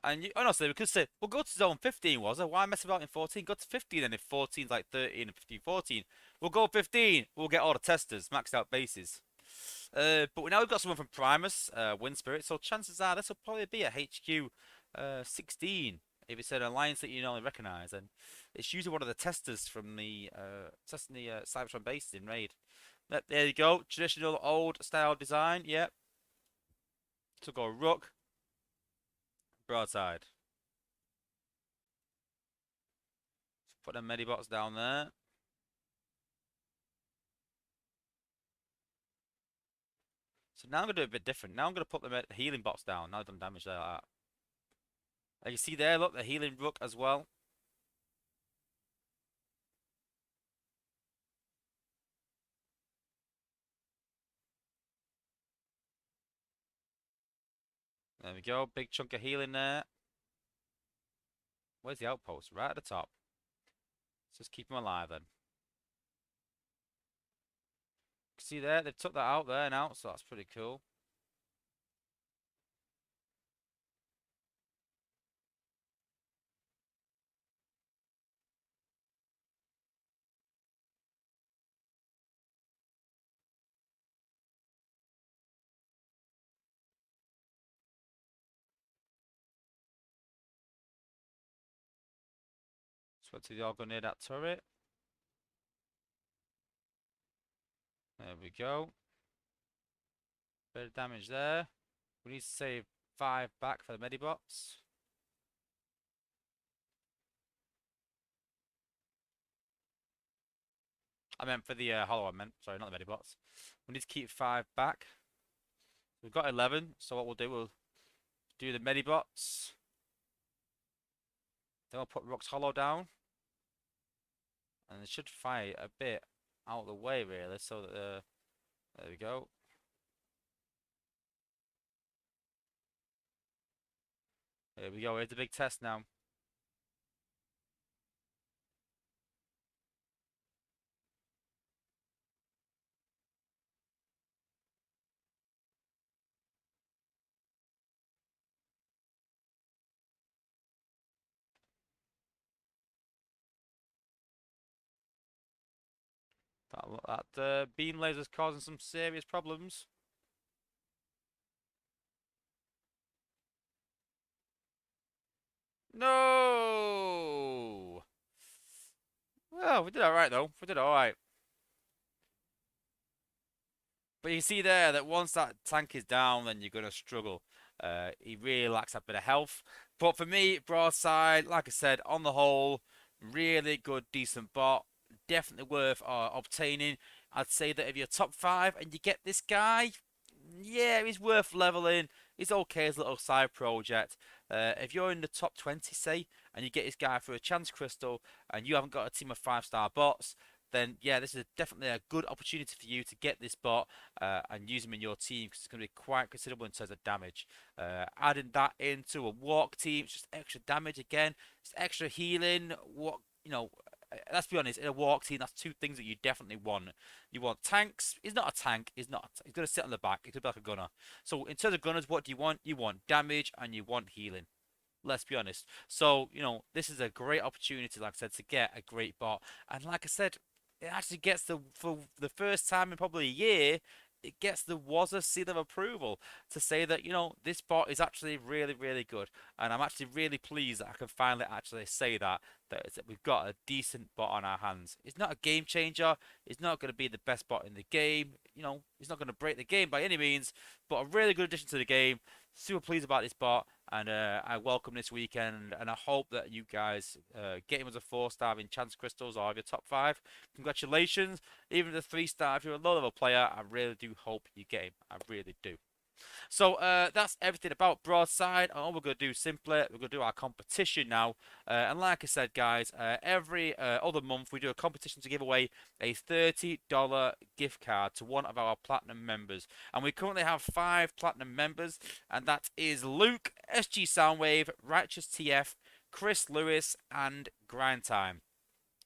And honestly, we could say, we'll go to zone 15, was it? Why mess about in 14? Go to 15 then if 14's like 13 and 15, 14. We'll go 15. We'll get all the testers, maxed out bases. But now we've got someone from Primus, Wind Spirit, so chances are this will probably be a HQ 16 if it's an alliance that you normally recognise. And it's usually one of the testers from the testing the Cybertron bases in Raid. There you go, traditional old style design, yep. So go Rook, Broadside. Put them medibots down there. So now I'm going to do it a bit different. Now I'm going to put the healing bots down. Now I've done damage there like that. And you see there, look, the healing Rook as well. There we go, big chunk of healing there. Where's the outpost? Right at the top. Let's just keep him alive then. See there, they've took that out there now, so that's pretty cool. Let's see, they all go near that turret. There we go. Bit of damage there. We need to save 5 back for the medibots. I meant for the hollow, I meant. Sorry, not the medibots. We need to keep 5 back. We've got 11, so what we'll do, we'll do the medibots. Then we'll put Rock's Hollow down. And it should fight a bit out of the way, really, so that, there we go. There we go, here's the big test now. That beam laser's causing some serious problems. No! Well, we did alright though. We did alright. But you see there that once that tank is down, then you're going to struggle. He really lacks a bit of health. But for me, Broadside, like I said, on the whole, really good, decent bot. Definitely worth obtaining. I'd say that if you're top 5 and you get this guy, yeah, he's worth leveling. He's okay as a little side project. If you're in the top 20, say, and you get this guy for a chance crystal, and you haven't got a team of 5-star bots, then yeah, this is definitely a good opportunity for you to get this bot and use him in your team, because it's going to be quite considerable in terms of damage. Adding that into a walk team, it's just extra damage again. It's extra healing. What, you know, let's be honest, in a walk team, that's 2 things that you definitely want. You want tanks. He's not a tank. He's not. He's going to sit on the back. He's going to be like a gunner. So in terms of gunners, what do you want? You want damage and you want healing. Let's be honest. So, you know, this is a great opportunity, like I said, to get a great bot. And like I said, it actually gets for the first time in probably a year, it gets the Wozza seal of approval to say that, you know, this bot is actually really, really good. And I'm actually really pleased that I can finally actually say that we've got a decent bot on our hands. It's not a game changer. It's not going to be the best bot in the game. You know, it's not going to break the game by any means, but a really good addition to the game. Super pleased about this bot, and I welcome this weekend, and I hope that you guys get him as a 4-star in chance crystals or your top 5. Congratulations. Even the 3-star, if you're a low level player, I really do hope you get him. I really do. So that's everything about Broadside. All we're going to do simply, we're going to do our competition now. And like I said, guys, every other month we do a competition to give away a $30 gift card to one of our Platinum members. And we currently have 5 Platinum members, and that is Luke, SG Soundwave, Righteous TF, Chris Lewis, and Grind Time.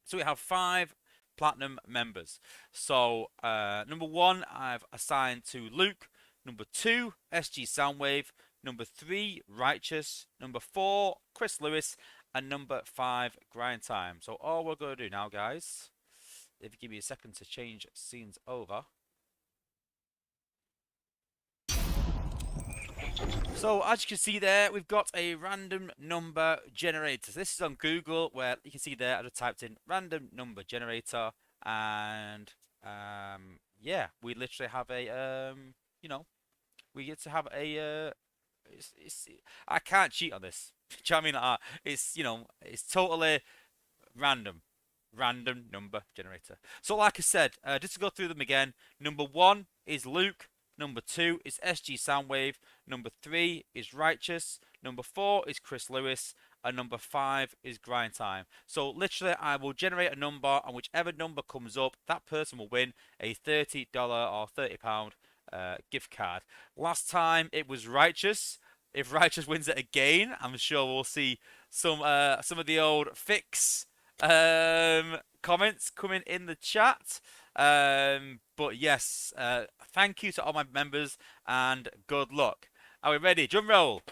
So we have 5 Platinum members. So number 1 I've assigned to Luke. Number 2, SG Soundwave. Number 3, Righteous. Number 4, Chris Lewis. And number 5, Grind Time. So all we're going to do now, guys, if you give me a second to change scenes over. So as you can see there, we've got a random number generator. So this is on Google, where you can see there, I just typed in random number generator. And yeah, we literally have a, you know, we get to have a I can't cheat on this. Do you know what I mean? It's, you know, it's totally random number generator. So like I said, just to go through them again, number 1 is Luke, number 2 is SG Soundwave, number 3 is Righteous, number 4 is Chris Lewis, and number 5 is Grind Time. So literally I will generate a number, and whichever number comes up, that person will win a $30 or £30 gift card. Last time it was Righteous. If Righteous wins it again, I'm sure we'll see some of the old fix comments coming in the chat. But yes, thank you to all my members and good luck. Are we ready? Drum roll.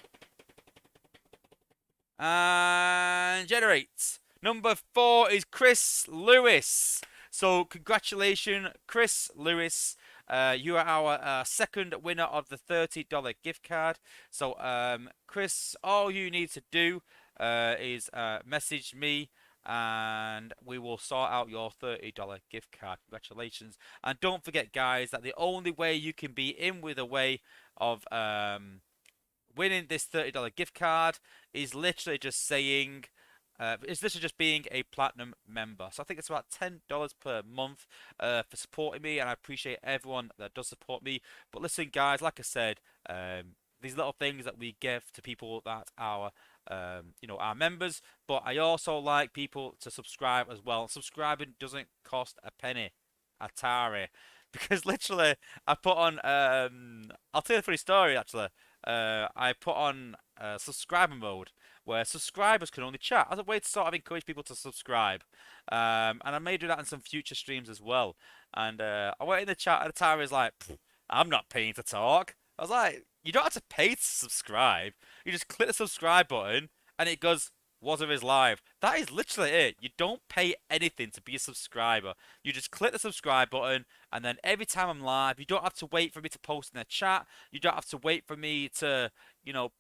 And generate. Number 4 is Chris Lewis. So congratulations, Chris Lewis. You are our second winner of the $30 gift card. So Chris, all you need to do is message me and we will sort out your $30 gift card. Congratulations. And don't forget, guys, that the only way you can be in with a way of winning this $30 gift card is literally just saying, it's literally just being a platinum member. So I think it's about $10 per month for supporting me, and I appreciate everyone that does support me. But listen, guys, like I said, these little things that we give to people that are, our members. But I also like people to subscribe as well. Subscribing doesn't cost a penny. Atari. Because literally, I put on, I'll tell you a funny story actually. I put on subscriber mode where subscribers can only chat as a way to sort of encourage people to subscribe. And I may do that in some future streams as well. And I went in the chat and Atari was like, I'm not paying to talk. I was like, you don't have to pay to subscribe. You just click the subscribe button and it goes, Wozza is live. That is literally it. You don't pay anything to be a subscriber. You just click the subscribe button, and then every time I'm live, you don't have to wait for me to post in the chat. You don't have to wait for me to,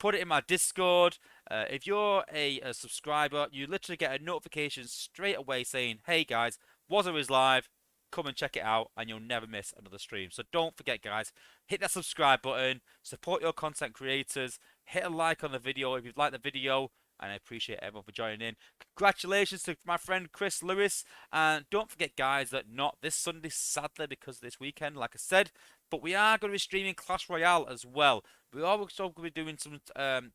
put it in my Discord. If you're a subscriber, you literally get a notification straight away saying, hey guys, Wozza is live. Come and check it out, and you'll never miss another stream. So don't forget, guys, hit that subscribe button, support your content creators, hit a like on the video if you've liked the video, and I appreciate everyone for joining in. Congratulations to my friend Chris Lewis, and don't forget, guys, that not this Sunday, sadly, because of this weekend, like I said, but we are going to be streaming Clash Royale as well. We are also going to be doing some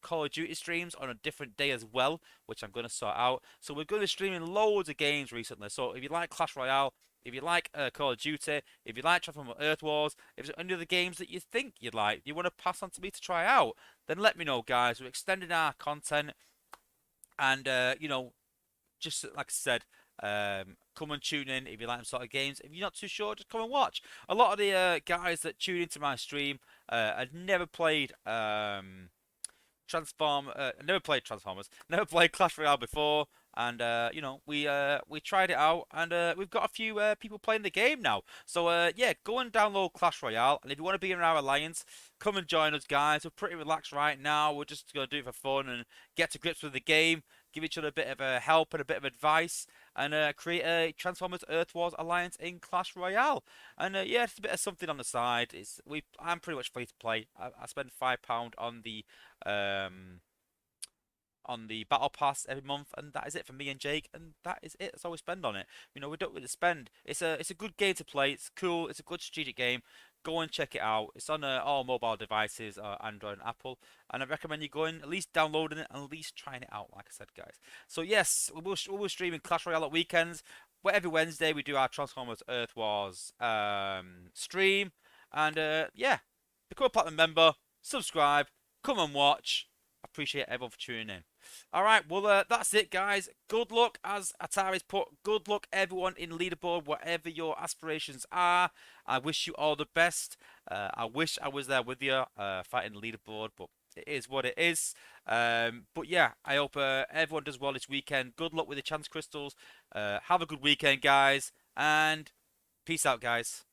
Call of Duty streams on a different day as well, which I'm going to sort out. So we're going to be streaming loads of games recently. So if you like Clash Royale, if you like Call of Duty, if you like Transformers Earth Wars, if there's any other games that you think you'd like, you want to pass on to me to try out, then let me know, guys. We're extending our content. And, just like I said, come and tune in if you like them sort of games. If you're not too sure, just come and watch. A lot of the guys that tune into my stream had never played never played Transformers, never played Clash Royale before, and we tried it out, and we've got a few people playing the game now. So yeah, go and download Clash Royale, and if you want to be in our alliance, come and join us, guys. We're pretty relaxed right now. We're just gonna do it for fun and get to grips with the game, give each other a bit of help and a bit of advice, and create a Transformers Earth Wars alliance in Clash Royale. And yeah, it's a bit of something on the side. I'm pretty much free to play. I spend £5 on the battle pass every month, and that is it for me and Jake, and that is it. That's all we spend on it. We don't really spend. It's a good game to play. It's cool. It's a good strategic game. Go and check it out. It's on all mobile devices, Android and Apple, and I recommend you going at least downloading it and at least trying it out. Like I said, guys. So yes, we'll be streaming Clash Royale at weekends. Where every Wednesday we do our Transformers Earth Wars stream, and yeah, become a platinum member, subscribe, come and watch. Appreciate everyone for tuning in. Alright, well, that's it, guys. Good luck, as Atari's put. Good luck, everyone in leaderboard, whatever your aspirations are. I wish you all the best. I wish I was there with you, fighting the leaderboard, but it is what it is. But yeah, I hope everyone does well this weekend. Good luck with the chance crystals. Have a good weekend, guys, and peace out, guys.